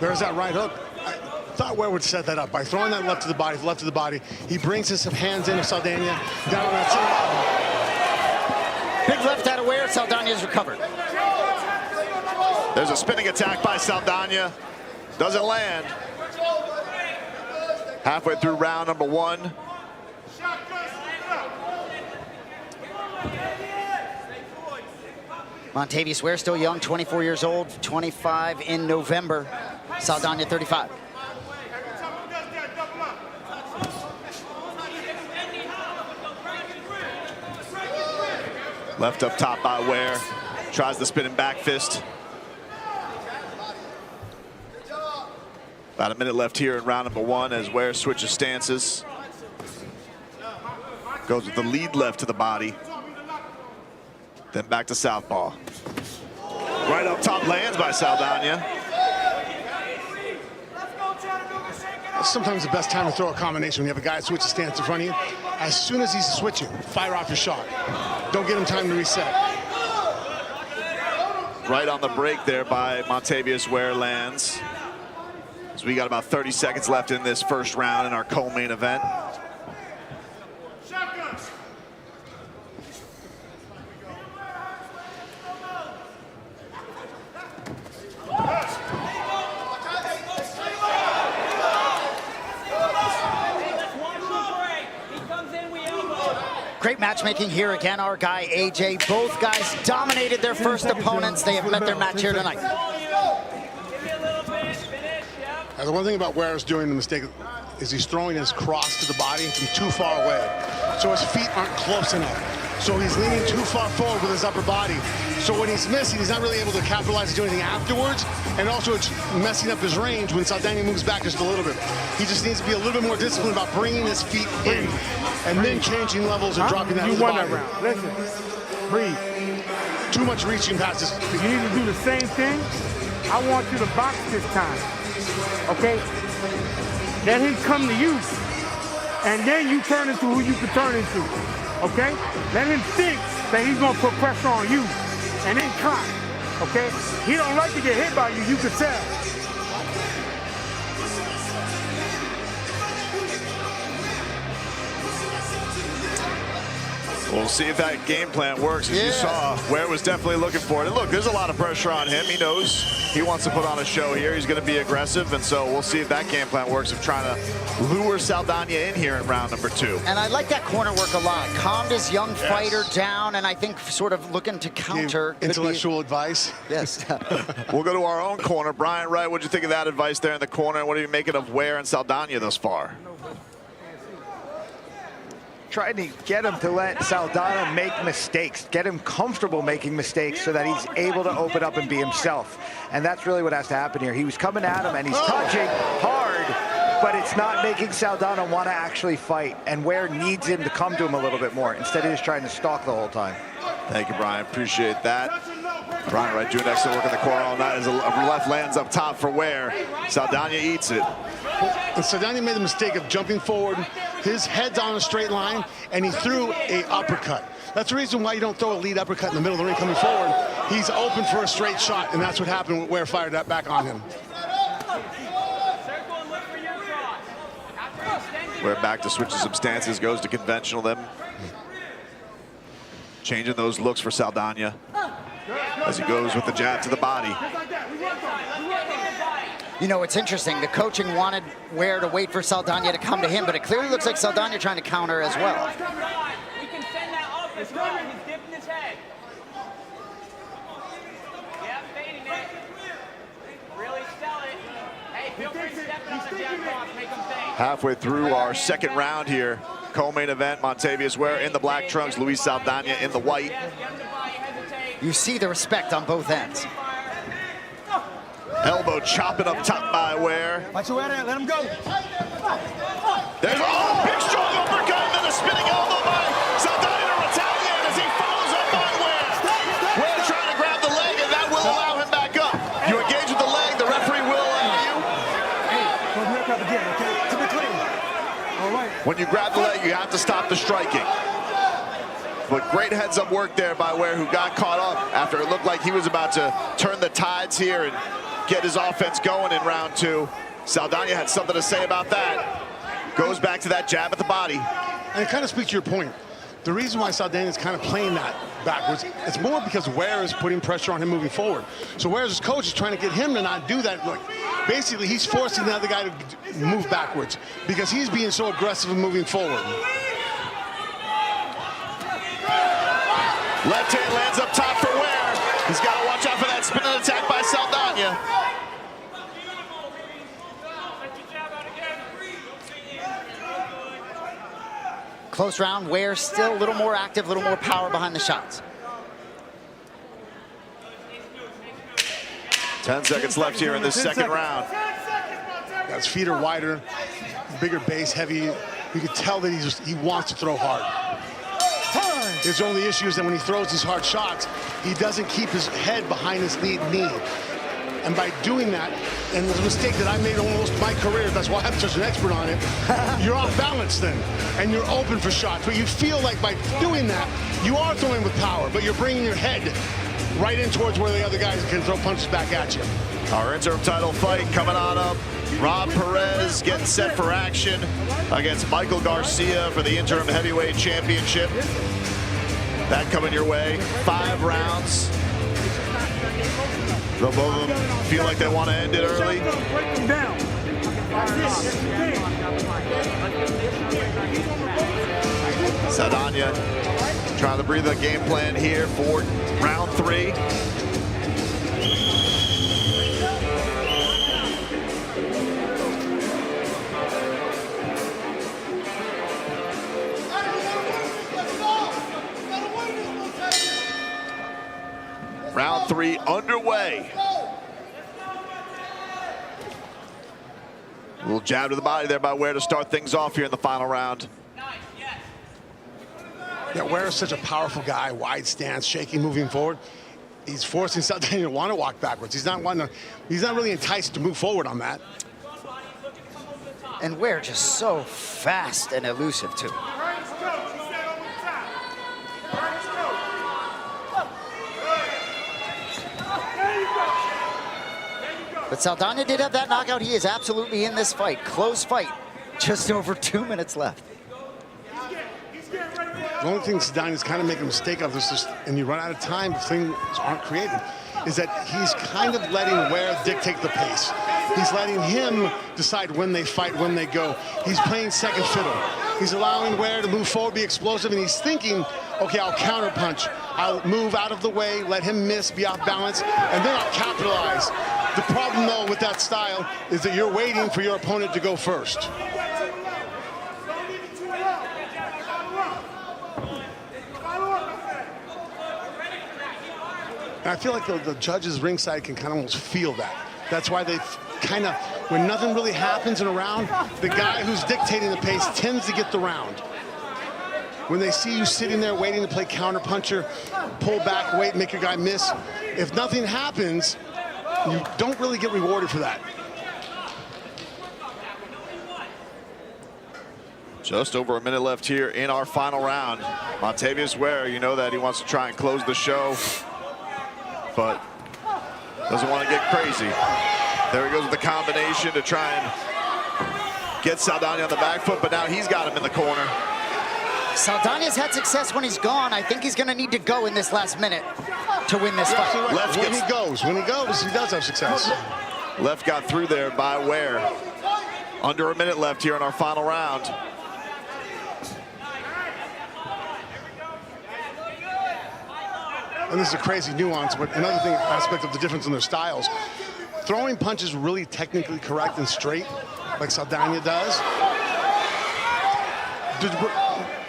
There's that right hook. I thought Ware would set that up by throwing that left to the body, He brings his hands in of Saldana, down on that center. Big left out of Ware, Saldana is recovered. There's a spinning attack by Saldana. Doesn't land. Halfway through round number 1. Montavious Ware still young, 24 years old, 25 in November. Saldana 35. Left up top by Ware. Tries the spinning back fist. About a minute left here in round number 1 as Ware switches stances. Goes with the lead left to the body. Then back to southpaw. Right up top lands by Saldana. Sometimes the best time to throw a combination when you have a guy that switches stance in front of you. As soon as he's switching, fire off your shot. Don't give him time to reset. Right on the break there by Montavious Ware lands. So we got about 30 seconds left in this first round in our co-main event. Great matchmaking here again. Our guy AJ. Both guys dominated their first opponents. They have met their match here tonight. The one thing about Ware's doing the mistake is he's throwing his cross to the body from too far away. So his feet aren't close enough. So he's leaning too far forward with his upper body. So when he's missing, he's not really able to capitalize and do anything afterwards. And also it's messing up his range when Saldana moves back just a little bit. He just needs to be a little bit more disciplined about bringing his feet in and then changing levels and dropping that. You won that round. Listen, breathe. Too much reaching past his feet. You need to do the same thing. I want you to box this time. Okay? Let him come to you. And then you turn into who you can turn into. Okay? Let him think that he's gonna put pressure on you. And then clock. Okay? He don't like to get hit by you, you can tell. We'll see if that game plan works. As you saw, Ware was definitely looking for it. And look, there's a lot of pressure on him. He knows he wants to put on a show here. He's going to be aggressive, and so we'll see if that game plan works of trying to lure Saldana in here in round number 2. And I like that corner work a lot. Calmed his young fighter down, and I think sort of looking to counter. Intellectual advice. Yes. We'll go to our own corner. Brian Wright, what'd you think of that advice there in the corner? And what do you make it of Ware and Saldana thus far? Trying to get him to let Saldana make mistakes, get him comfortable making mistakes so that he's able to open up and be himself. And that's really what has to happen here. He was coming at him and he's touching hard, but it's not making Saldana want to actually fight. And Ware needs him to come to him a little bit more instead of just trying to stalk the whole time. Thank you, Brian. Appreciate that. Brian Wright doing excellent work in the corner all night as a left lands up top for Ware. Saldana eats it. And Saldana made the mistake of jumping forward. His head's on a straight line, and he threw a uppercut. That's the reason why you don't throw a lead uppercut in the middle of the ring coming forward. He's open for a straight shot, and that's what happened when Ware fired that back on him. Ware back to switching some stances, goes to conventional them. Changing those looks for Saldana as he goes with the jab to the body. You know, it's interesting. The coaching wanted Ware to wait for Saldana to come to him, but it clearly looks like Saldana trying to counter as well. We can send that up as well. He's dipping his head. Yeah, fading it. Really sell it. Hey, feel free to step it on the jab cross. Make him think. Halfway through our second round here. Co-main event, Montavious Ware in the black trunks, Luis Saldana in the white. You see the respect on both ends. Elbow chopping up top by Ware. Watch your head, let him go. There's big strong uppercut and then a spinning elbow by Saldana to retaliate as he follows up on Ware. Ware trying to grab the leg and that will allow him back up. You engage with the leg, the referee will allow you. When you grab the leg, you have to stop the striking. But great heads-up work there by Ware, who got caught up after it looked like he was about to turn the tides here and get his offense going in round 2. Saldana had something to say about that. Goes back to that jab at the body. And it kind of speaks to your point. The reason why Saldana is kind of playing that backwards, it's more because Ware is putting pressure on him moving forward. So Ware's coach is trying to get him to not do that. Look, basically, he's forcing the other guy to move backwards because he's being so aggressive and moving forward. Left hand lands up top for Ware. He's got to watch out for that spinning attack by Saldana. Close round. Ware still a little more active, a little more power behind the shots. 10 seconds left here in this second round. His feet are wider, bigger base, heavy. You can tell that he wants to throw hard. His only issue is that when he throws these hard shots, he doesn't keep his head behind his lead knee. And by doing that, and it's a mistake that I made almost my career, that's why I'm such an expert on it, you're off balance then, and you're open for shots. But you feel like by doing that, you are throwing with power, but you're bringing your head right in towards where the other guys can throw punches back at you. Our interim title fight coming on up. Rob Perez getting set for action against Michael Garcia for the interim heavyweight championship. That coming your way. 5 rounds. They'll both of them feel like they want to end it early. Saldana trying to breathe a game plan here for round 3. Round 3 underway. A little jab to the body there by Ware to start things off here in the final round. Yeah, Ware is such a powerful guy, wide stance, shaking, moving forward. He's forcing Saldana to want to walk backwards. He's not really enticed to move forward on that. And Ware just so fast and elusive too. But Saldana did have that knockout. He is absolutely in this fight. Close fight. Just over 2 minutes left. The only thing Saldana's kind of making a mistake of this, and you run out of time if things aren't created, is that he's kind of letting Ware dictate the pace. He's letting him decide when they fight, when they go. He's playing second fiddle. He's allowing Ware to move forward, be explosive, and he's thinking, okay, I'll counterpunch. I'll move out of the way, let him miss, be off balance, and then I'll capitalize. The problem, though, with that style is that you're waiting for your opponent to go first. And I feel like the judges ringside can kind of almost feel that. That's why they kind of, when nothing really happens in a round, the guy who's dictating the pace tends to get the round. When they see you sitting there waiting to play counterpuncher, pull back, wait, make your guy miss, if nothing happens, you don't really get rewarded for that. Just over a minute left here in our final round. Montavious Ware, you know that he wants to try and close the show, but doesn't want to get crazy. There he goes with the combination to try and get Saldana on the back foot, but now he's got him in the corner. Saldana's had success when he's gone. I think he's going to need to go in this last minute to win this fight. Right. When he goes, he does have success. Left got through there by Ware. Under a minute left here in our final round. And this is a crazy nuance, but another thing, aspect of the difference in their styles. Throwing punches really technically correct and straight, like Saldana does.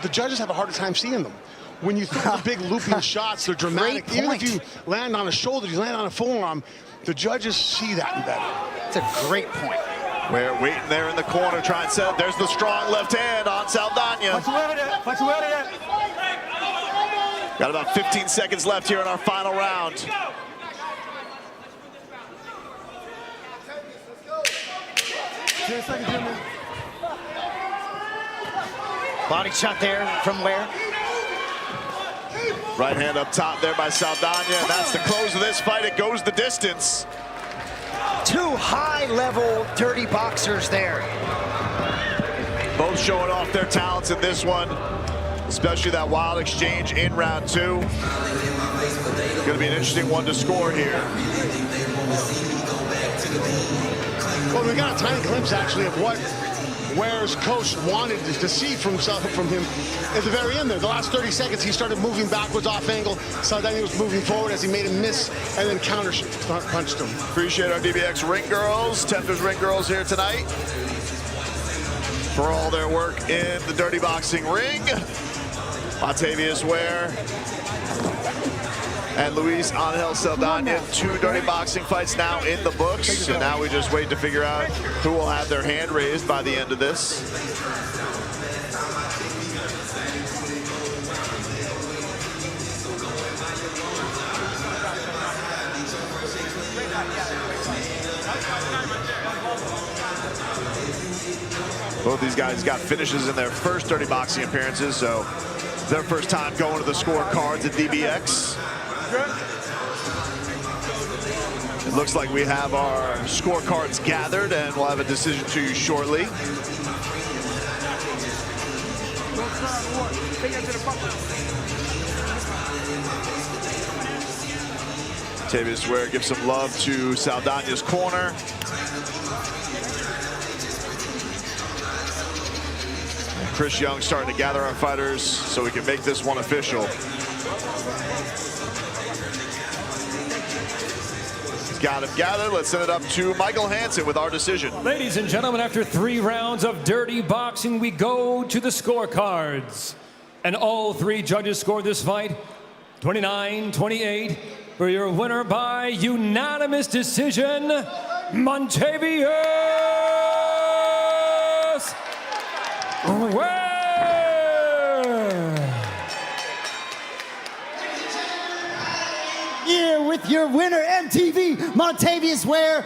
The judges have a harder time seeing them. When you throw the big looping shots, they're dramatic. Even if you land on a shoulder, you land on a forearm, the judges see that better. It's a great point. Ware waiting there in the corner, trying to set up. There's the strong left hand on Saldana. Got about 15 seconds left here in our final round. Body shot there from Ware. Right hand up top there by Saldana, and that's the close of this fight. It goes the distance. Two high-level dirty boxers there. Both showing off their talents in this one, especially that wild exchange in round 2. Going to be an interesting one to score here. Well, we got a tiny glimpse, actually, of what Ware's coach wanted to see from him at the very end there. The last 30 seconds, he started moving backwards off angle. Saldana was moving forward as he made him miss and then counter punched him. Appreciate our DBX ring girls, Tempter's ring girls here tonight for all their work in the dirty boxing ring. Montavious Ware and Luis Angel Saldana, 2 dirty boxing fights now in the books. So now we just wait to figure out who will have their hand raised by the end of this. Both these guys got finishes in their first dirty boxing appearances, so their first time going to the scorecards at DBX. It looks like we have our scorecards gathered, and we'll have a decision to you shortly. Montavious Ware gives some love to Saldana's corner. Chris Young starting to gather our fighters so we can make this one official. He's got him gathered. Let's send it up to Michael Hansen with our decision. Ladies and gentlemen, after 3 rounds of dirty boxing, we go to the scorecards. And all 3 judges scored this fight 29-28 for your winner by unanimous decision, Montavious Ware. Here with your winner, MTV, Montavious Ware.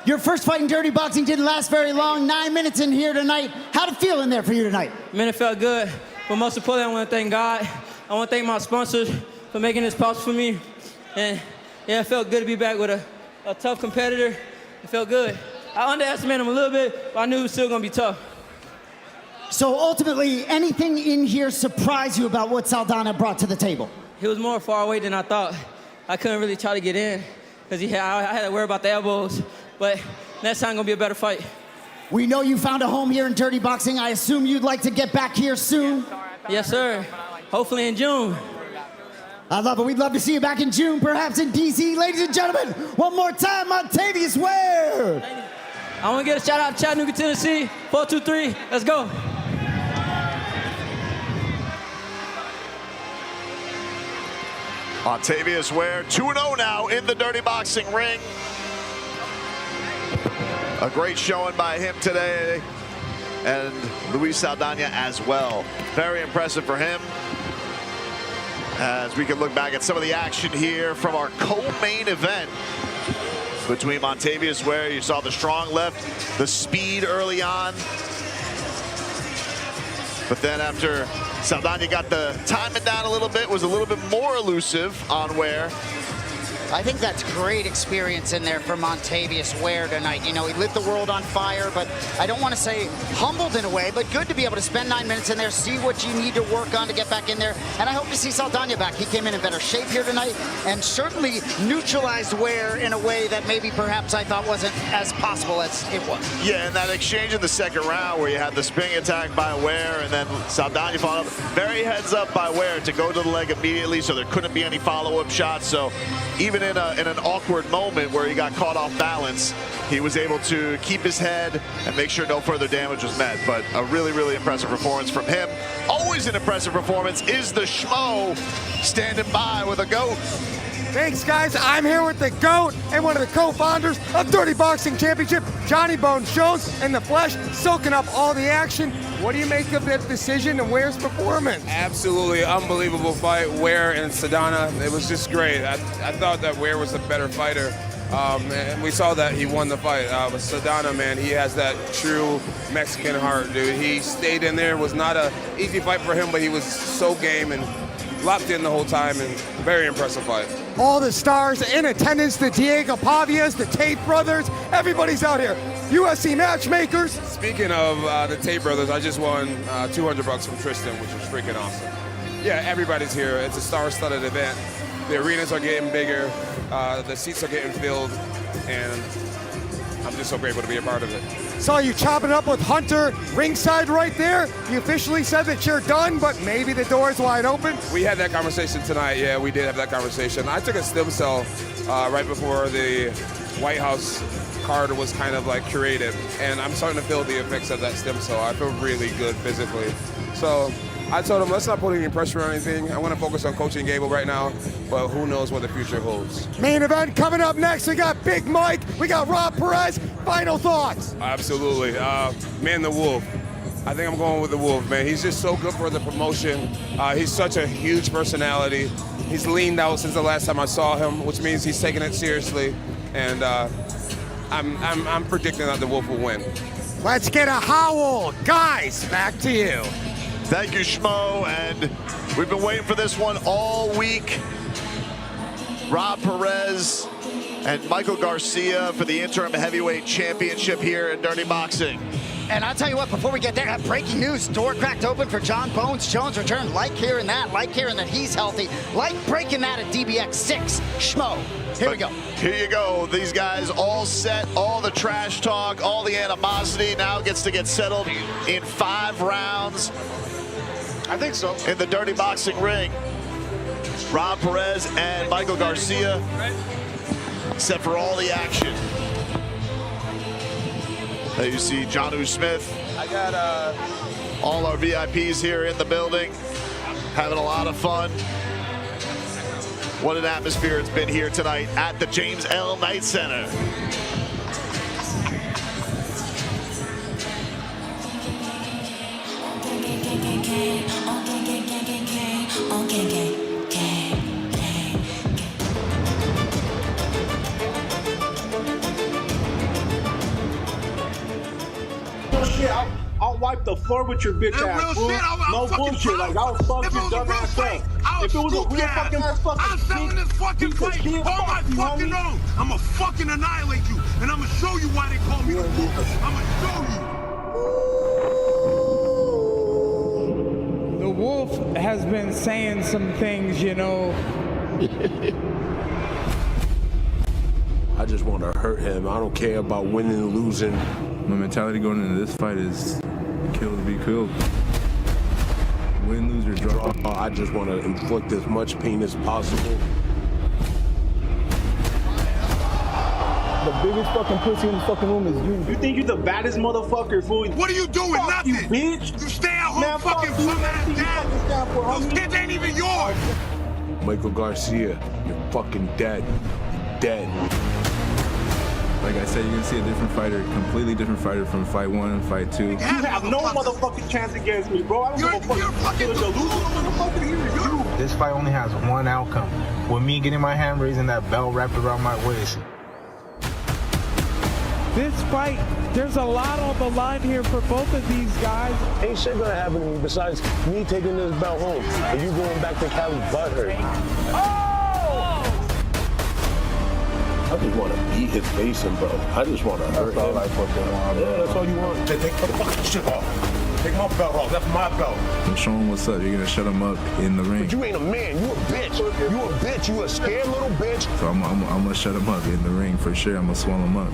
Your first fight in dirty boxing didn't last very long. 9 minutes in here tonight. How'd it feel in there for you tonight? Man, it felt good. But most importantly, I want to thank God. I want to thank my sponsors for making this possible for me. And yeah, it felt good to be back with a tough competitor. It felt good. I underestimated him a little bit, but I knew it was still going to be tough. So ultimately, anything in here surprised you about what Saldana brought to the table? He was more far away than I thought. I couldn't really try to get in because I had to worry about the elbows. But next time, going to be a better fight. We know you found a home here in dirty boxing. I assume you'd like to get back here soon? Yes, sir. Hopefully in June. I love it. We'd love to see you back in June, perhaps in D.C. Ladies and gentlemen, one more time, Montavious Ware. I want to get a shout out to Chattanooga, Tennessee. 423. Let's go. Montavious Ware, 2-0 now in the dirty boxing ring. A great showing by him today, and Luis Saldana as well. Very impressive for him. As we can look back at some of the action here from our co-main event between Montavious Ware. You saw the strong left, the speed early on. But then after Saldana got the timing down a little bit, was a little bit more elusive on Ware. I think that's great experience in there for Montavious Ware tonight. You know, he lit the world on fire, but I don't want to say humbled in a way, but good to be able to spend 9 minutes in there, see what you need to work on to get back in there. And I hope to see Saldana back. He came in better shape here tonight and certainly neutralized Ware in a way that maybe perhaps I thought wasn't as possible as it was. Yeah, and that exchange in the second round where you had the spinning attack by Ware and then Saldana followed up. Very heads up by Ware to go to the leg immediately, so there couldn't be any follow-up shots. So even in an awkward moment where he got caught off balance, he was able to keep his head and make sure no further damage was met. But a really, really impressive performance from him. Always an impressive performance is the Schmo standing by with a GOAT. Thanks, guys. I'm here with the GOAT and one of the co-founders of Dirty Boxing Championship, Johnny Bones Jones, in the flesh, soaking up all the action. What do you make of that decision and Ware's performance? Absolutely unbelievable fight, Ware and Saldana. It was just great. I thought that Ware was a better fighter. And we saw that he won the fight. But Cardona, man, he has that true Mexican heart, dude. He stayed in there. It was not an easy fight for him, but he was so game and locked in the whole time, and very impressive fight. All the stars in attendance, the Diego Pavias, the Tate brothers, everybody's out here. UFC matchmakers. Speaking of the Tate brothers, I just won $200 from Tristan, which was freaking awesome. Yeah, everybody's here. It's a star-studded event. The arenas are getting bigger, the seats are getting filled, and I'm just so grateful to be a part of it. Saw you chopping up with Hunter ringside right there. You officially said that you're done, but maybe the door's wide open. We had that conversation tonight. Yeah, we did have that conversation. I took a stem cell right before the White House card was kind of like curated, and I'm starting to feel the effects of that stem cell. I feel really good physically. So I told him, let's not put any pressure on anything. I want to focus on coaching Gable right now, but who knows what the future holds. Main event coming up next. We got Big Mike. We got Rob Perez. Final thoughts. Absolutely. Man, the Wolf. I think I'm going with the Wolf, man. He's just so good for the promotion. He's such a huge personality. He's leaned out since the last time I saw him, which means he's taking it seriously. And I'm predicting that the Wolf will win. Let's get a howl. Guys, back to you. Thank you, Schmo, and we've been waiting for this one all week. Rob Perez and Michael Garcia for the interim heavyweight championship here in Dirty Boxing. And I'll tell you what, before we get there, breaking news, door cracked open for John Bones Jones return. Like hearing that he's healthy. Like breaking that at DBX 6. Schmo, here we go. Here you go. These guys all set, all the trash talk, all the animosity now gets to get settled in 5 rounds. I think so. In the Dirty Boxing ring. Rob Perez and Michael Garcia set for all the action. There you see Jonnu Smith. I got all our VIPs here in the building, having a lot of fun. What an atmosphere it's been here tonight at the James L. Knight Center. Shit, I'll wipe the floor with your bitch ass, fool. No bullshit, like I'll fuck your dumb ass up. If it was a real fucking I'm selling this fucking fight on my fucking own. I'ma fucking annihilate you, and I'ma show you why they call me the Wolf. I'ma show you. The Wolf has been saying some things, you know. I just want to hurt him. I don't care about winning and losing. My mentality going into this fight is kill to be killed. Win, lose, or draw. I just want to inflict as much pain as possible. The biggest fucking pussy in the fucking room is you. You think you're the baddest motherfucker, fool? What are you doing? Fuck Nothing. you, bitch. You stay at home, Man, fucking fuck you. dumbass dad. Those kids ain't even yours. Michael Garcia, you're fucking dead. Dead. Like I said, you're gonna see a different fighter, completely different fighter from fight 1 and fight 2. You have no motherfucking chance against me, bro. I don't give a fuck. You're fucking motherfucker. You. This fight only has one outcome. With me getting my hand raised and that belt wrapped around my waist. This fight, there's a lot on the line here for both of these guys. Ain't shit gonna happen to me besides me taking this belt home and you going back to Cali butthurt. I just want to beat his face in, bro. I just want to hurt him. That's all I fucking want. Yeah, that's all you want. Take the fucking shit off. Take my belt off. That's my belt. I'm showing him what's up. You're gonna shut him up in the ring. But you ain't a man. You a bitch. You a bitch. You a scared little bitch. So I'm gonna shut him up in the ring for sure. I'm gonna swallow him up.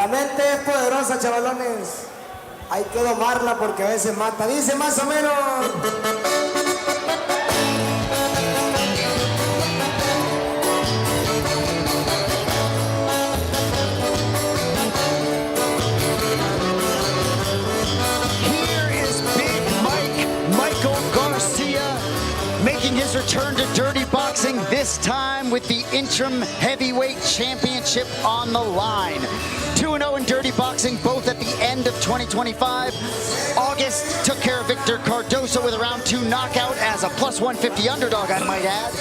La mente es poderosa, chavalones. Hay que domarla porque a veces mata. Dice más o menos. Making his return to Dirty Boxing, this time with the interim heavyweight championship on the line. 2-0 in Dirty Boxing, both at the end of 2025. August took care of Victor Cardoso with a round 2 knockout as a plus 150 underdog, I might add.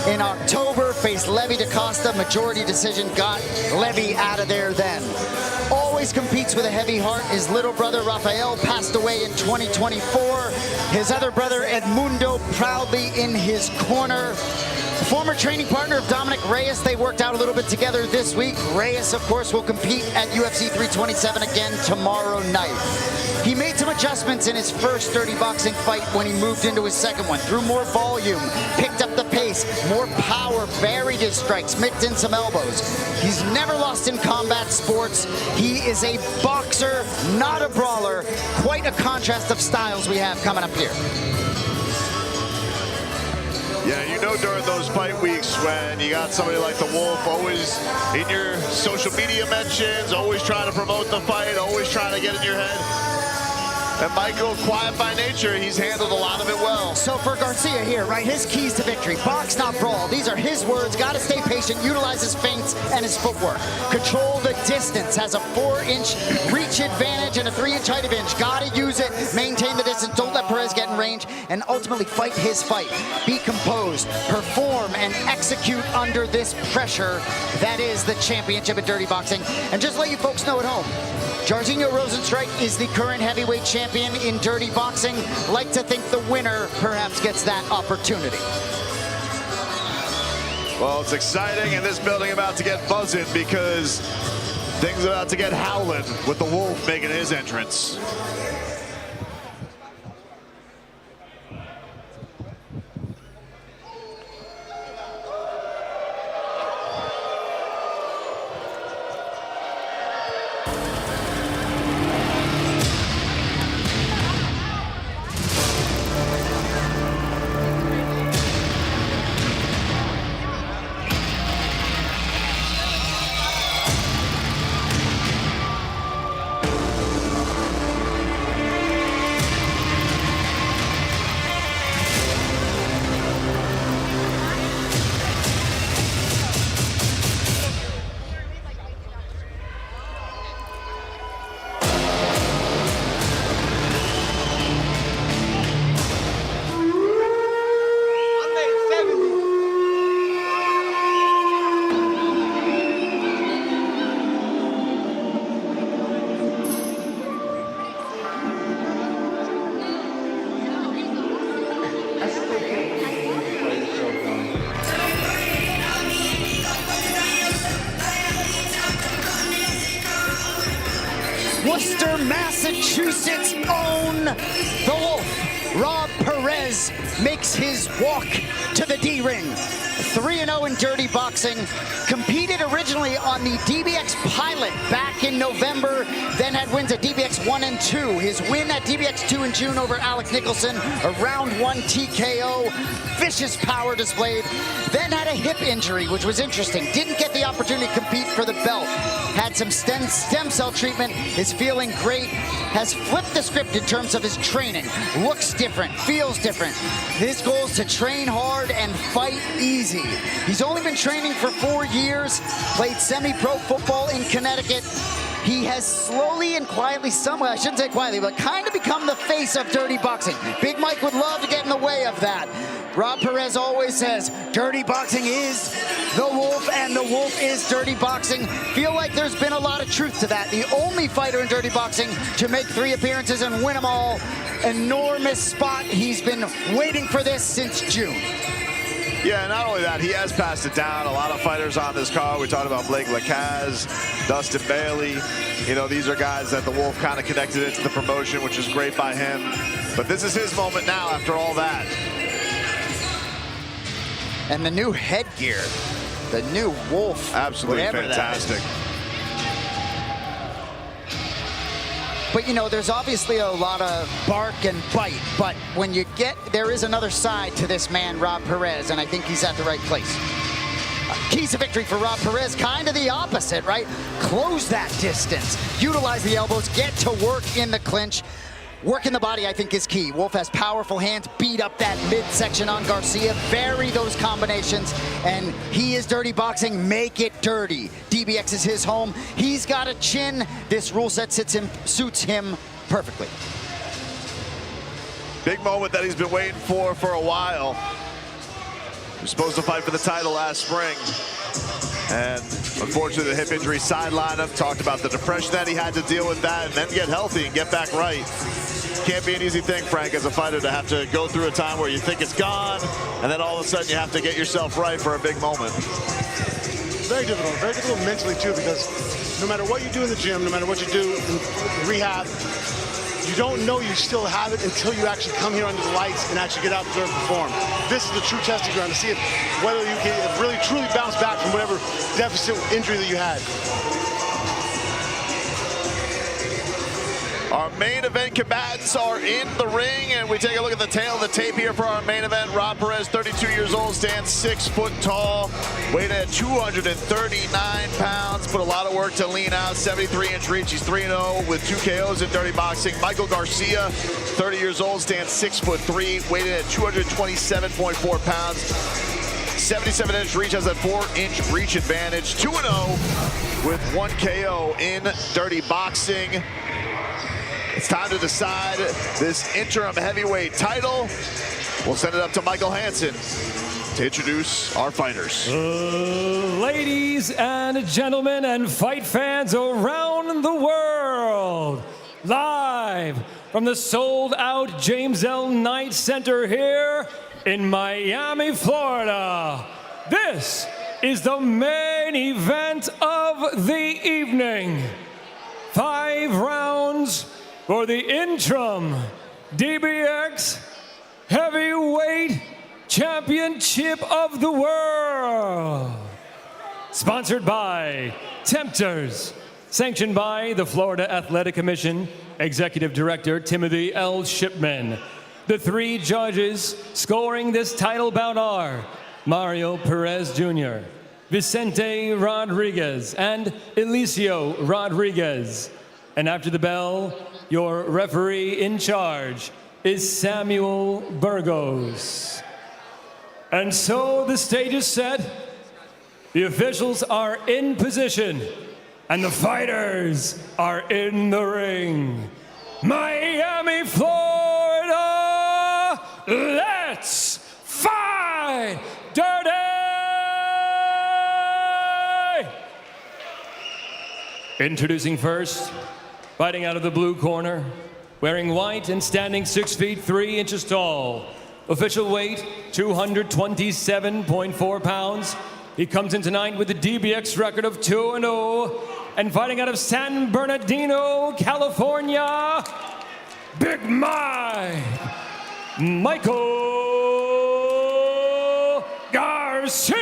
In October, faced Levy DaCosta, majority decision, got Levy out of there then. Always competes with a heavy heart. His little brother Rafael passed away in 2024. His other brother Edmundo proudly in his corner. Former training partner of Dominic Reyes, they worked out a little bit together this week. Reyes, of course, will compete at UFC 327 again tomorrow night. He made some adjustments in his first Dirty Boxing fight when he moved into his second one. Threw more volume, picked up the pace, more power, varied his strikes, mixed in some elbows. He's never lost in combat sports. He is a boxer, not a brawler. Quite a contrast of styles we have coming up here. Yeah, you know, during those fight weeks when you got somebody like the Wolf always in your social media mentions, always trying to promote the fight, always trying to get in your head. And Michael, quiet by nature, he's handled a lot of it well. So for Garcia here, right, his keys to victory: box, not brawl. These are his words. Got to stay patient, utilize his feints and his footwork. Control the distance, has a 4-inch reach advantage and a 3-inch height advantage. Got to use it, maintain the distance, don't let Perez get in range, and ultimately fight his fight. Be composed, perform, and execute under this pressure. That is the championship in Dirty Boxing. And just let you folks know at home, Jairzinho Rozenstruik is the current heavyweight champion in Dirty Boxing. Like to think the winner perhaps gets that opportunity. Well, it's exciting, and this building about to get buzzing because things about to get howling with the Wolf making his entrance. Worcester, Massachusetts own the Wolf. Rob Perez makes his walk to the D-ring. 3-0 in Dirty Boxing. Competed originally on the DBX Pilot back in November, then had wins at DBX 1 and 2. His win at DBX 2 in June over Alex Nicholson, a round 1 TKO, vicious power displayed. Then had a hip injury, which was interesting. Didn't get the opportunity to compete for the belt. Had some stem cell treatment, is feeling great, has flipped the script in terms of his training. Looks different, feels different. His goal is to train hard and fight easy. He's only been training for 4 years, played semi-pro football in Connecticut. He has slowly and quietly, somewhat, I shouldn't say quietly, but kind of become the face of Dirty Boxing. Big Mike would love to get in the way of that. Rob Perez always says, Dirty Boxing is the Wolf, and the Wolf is Dirty Boxing. Feel like there's been a lot of truth to that. The only fighter in Dirty Boxing to make 3 appearances and win them all. Enormous spot. He's been waiting for this since June. Yeah, not only that, he has passed it down. A lot of fighters on this card. We talked about Blake Lacaze, Dustin Bailey. You know, these are guys that the Wolf kind of connected into the promotion, which is great by him. But this is his moment now after all that. And the new headgear, the new Wolf. Absolutely fantastic. But, you know, there's obviously a lot of bark and bite. But when you get, there is another side to this man, Rob Perez, and I think he's at the right place. Keys to victory for Rob Perez, kind of the opposite, right? Close that distance, utilize the elbows, get to work in the clinch. Working the body, I think, is key. Wolf has powerful hands, beat up that midsection on Garcia, vary those combinations, and he is Dirty Boxing, make it dirty. DBX is his home. He's got a chin. This rule set suits him perfectly. Big moment that he's been waiting for a while. He was supposed to fight for the title last spring. And unfortunately, the hip injury sidelined him. Talked about the depression that he had to deal with that and then get healthy and get back right. Can't be an easy thing, Frank, as a fighter to have to go through a time where you think it's gone, and then all of a sudden you have to get yourself right for a big moment. Very difficult mentally too, because no matter what you do in the gym, no matter what you do in rehab, you don't know you still have it until you actually come here under the lights and actually get out there and perform. This is the true testing ground to see whether you can really truly bounce back from whatever deficit injury that you had. Our main event combatants are in the ring, and we take a look at the tail of the tape here for our main event. Rob Perez, 32 years old, stands 6 foot tall, weighed at 239 pounds, put a lot of work to lean out, 73-inch reach. He's 3-0 with 2 KOs in Dirty Boxing. Michael Garcia, 30 years old, stands 6'3", weighed at 227.4 pounds. 77-inch reach, has that 4-inch reach advantage. 2-0 with 1 KO in Dirty Boxing. It's time to decide this interim heavyweight title. We'll send it up to Michael Hansen to introduce our fighters. Ladies and gentlemen and fight fans around the world, live from the sold-out James L. Knight Center here in Miami, Florida. This is the main event of the evening. 5 rounds for the interim DBX Heavyweight Championship of the World. Sponsored by Tempters. Sanctioned by the Florida Athletic Commission, Executive Director Timothy L. Shipman. The 3 judges scoring this title bout are Mario Perez Jr., Vicente Rodriguez, and Elicio Rodriguez. And after the bell, your referee in charge is Samuel Burgos. And so the stage is set, the officials are in position, and the fighters are in the ring. Miami, Florida, let's fight dirty! Introducing first, fighting out of the blue corner, wearing white and standing 6 feet 3 inches tall. Official weight, 227.4 pounds. He comes in tonight with a DBX record of 2-0. And fighting out of San Bernardino, California, Big Mike, Michael Garcia.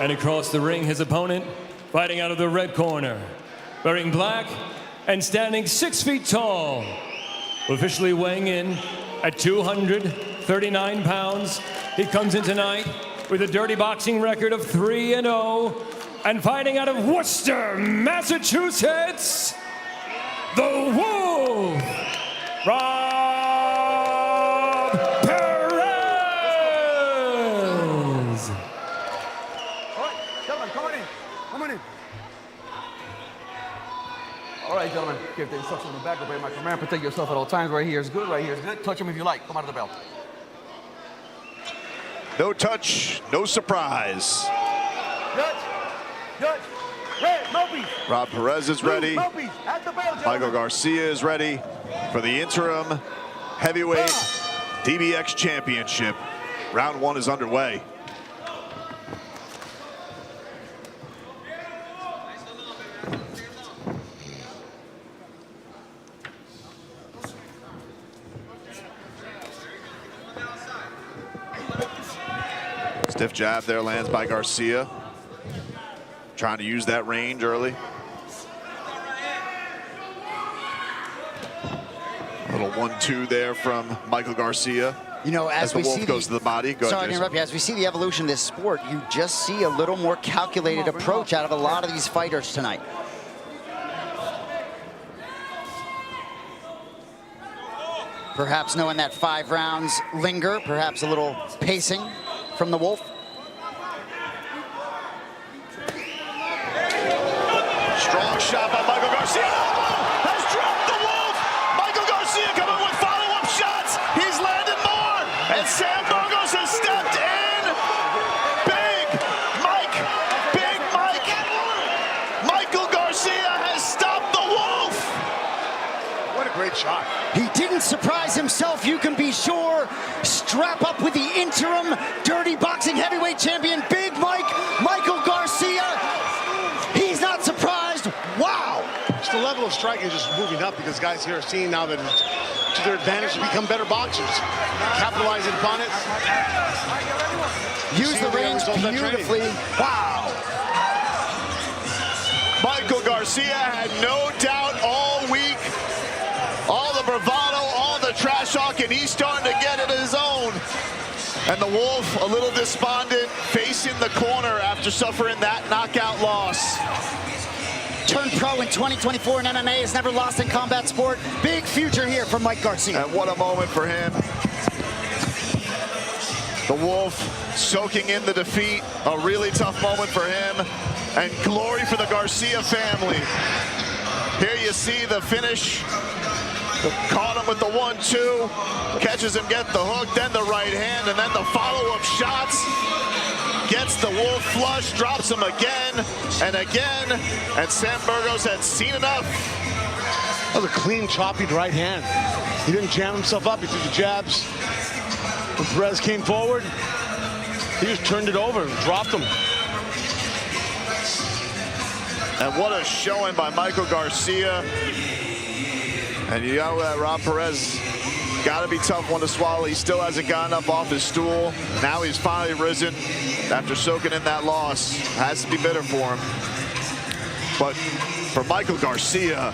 And across the ring, his opponent, fighting out of the red corner, wearing black and standing 6 feet tall, officially weighing in at 239 pounds. He comes in tonight with a Dirty Boxing record of 3-0, and fighting out of Worcester, Massachusetts, the Wolf, Rob Perez. All right, gentlemen, come on in. Come on in. All right, gentlemen, give the instructions in the back. Obey my command. Protect yourself at all times. Right here is good. Right here is good. Touch him if you like. Come out of the belt. No touch, no surprise. Judge, red, mouthpiece. Rob Perez is ready. Mouthpiece at the belt, Michael Garcia is ready for the interim heavyweight DBX championship. Round 1 is underway. Stiff jab there lands by Garcia. Trying to use that range early. A little 1-2 there from Michael Garcia. You know, as the we Wolf see goes to the body. Go sorry ahead, to interrupt you. As we see the evolution of this sport, you just see a little more calculated approach out of a lot of these fighters tonight. Perhaps knowing that 5 rounds linger, perhaps a little pacing from the Wolf. Strong shot by Michael Garcia. Has dropped the Wolf. Michael Garcia coming with follow-up shots. He's landed more. And Sam Burgos has stepped in. Big Mike. Michael Garcia has stopped the Wolf. What a great shot. He didn't surprise himself, you can be sure. Strap up with the interim Dirty Boxing Heavyweight Champion, Big Mike, Michael Garcia. He's not surprised. Wow. Just the level of striking is just moving up because guys here are seeing now that it's to their advantage to become better boxers. Capitalizing upon it. Use the range beautifully. Wow. Michael Garcia had no doubt all week. All the bravado, all the trash talk, and he's starting to get it his own. And the Wolf, a little despondent, facing the corner after suffering that knockout loss. Turned pro in 2024 in MMA, has never lost in combat sport. Big future here for Mike Garcia. And what a moment for him. The Wolf soaking in the defeat, a really tough moment for him. And glory for the Garcia family. Here you see the finish. Caught him with the 1-2, catches him, get the hook, then the right hand, and then the follow-up shots. Gets the Wolf flush, drops him again and again, and Sam Burgos had seen enough. That was a clean, choppy right hand. He didn't jam himself up, he took the jabs. When Perez came forward, he just turned it over and dropped him. And what a showing by Michael Garcia. And you know that Rob Perez got to be a tough one to swallow. He still hasn't gotten up off his stool. Now he's finally risen after soaking in that loss. Has to be bitter for him. But for Michael Garcia,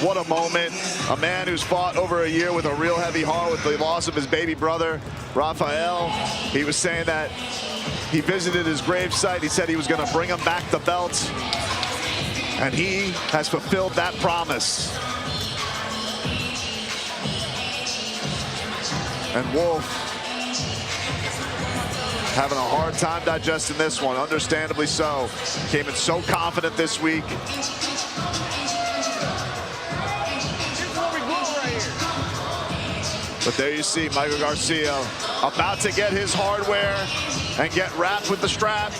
what a moment. A man who's fought over a year with a real heavy heart with the loss of his baby brother, Rafael. He was saying that he visited his gravesite. He said he was going to bring him back the belt. And he has fulfilled that promise. And Wolf having a hard time digesting this one, understandably so. Came in so confident this week. But there you see Michael Garcia about to get his hardware and get wrapped with the strap.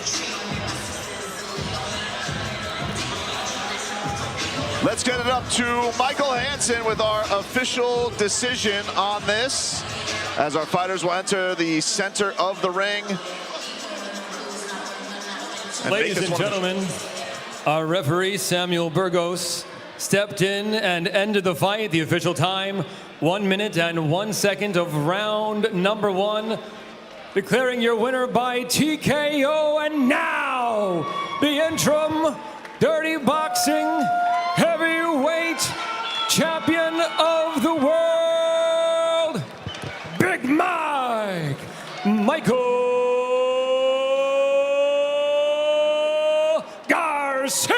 Let's get it up to Michael Hansen with our official decision on this, as our fighters will enter the center of the ring. Ladies and gentlemen, our referee, Samuel Burgos, stepped in and ended the fight. The official time, 1 minute and 1 second of round number 1. Declaring your winner by TKO, and now the interim Dirty Boxing Heavyweight Champion of the World, Big Mike, Michael Garcia.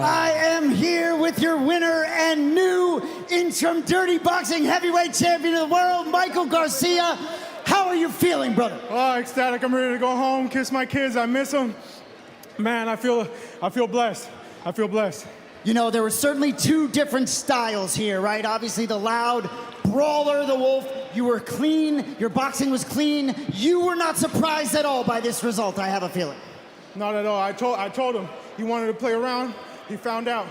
I am here with your winner and new interim Dirty Boxing Heavyweight Champion of the World, Michael Garcia. How are you feeling, brother? Oh, ecstatic. I'm ready to go home, kiss my kids. I miss them. Man, I feel blessed. I feel blessed. You know, there were certainly two different styles here, right? Obviously, the loud brawler, the Wolf. You were clean. Your boxing was clean. You were not surprised at all by this result, I have a feeling. Not at all. I told him he wanted to play around. He found out.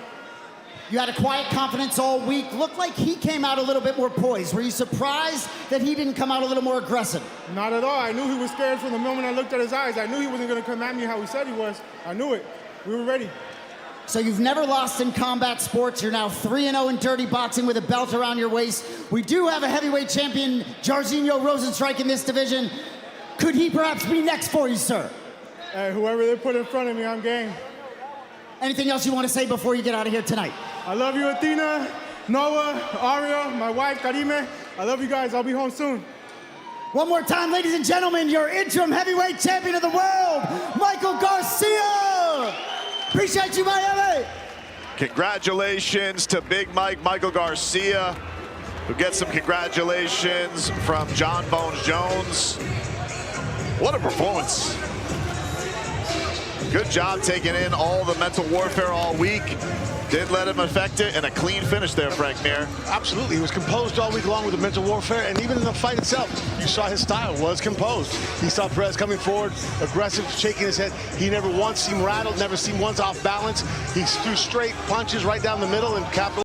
You had a quiet confidence all week. Looked like he came out a little bit more poised. Were you surprised that he didn't come out a little more aggressive? Not at all. I knew he was scared from the moment I looked at his eyes. I knew he wasn't going to come at me how he said he was. I knew it. We were ready. So you've never lost in combat sports. You're now 3-0 in dirty boxing with a belt around your waist. We do have a heavyweight champion, Jairzinho Rozenstruik, in this division. Could he perhaps be next for you, sir? Whoever they put in front of me, I'm game. Anything else you want to say before you get out of here tonight? I love you, Athena, Noah, Aria, my wife, Karime. I love you guys. I'll be home soon. One more time, ladies and gentlemen, your interim heavyweight champion of the world, Michael Garcia. Appreciate you, Miami. Congratulations to Big Mike, Michael Garcia, who gets some congratulations from John Bones Jones. What a performance. Good job taking in all the mental warfare all week. Didn't let him affect it, and a clean finish there, Frank Mir. Absolutely. He was composed all week long with the mental warfare, and even in the fight itself, you saw his style was composed. He saw Perez coming forward, aggressive, shaking his head. He never once seemed rattled, never seemed once off balance. He threw straight punches right down the middle and capital.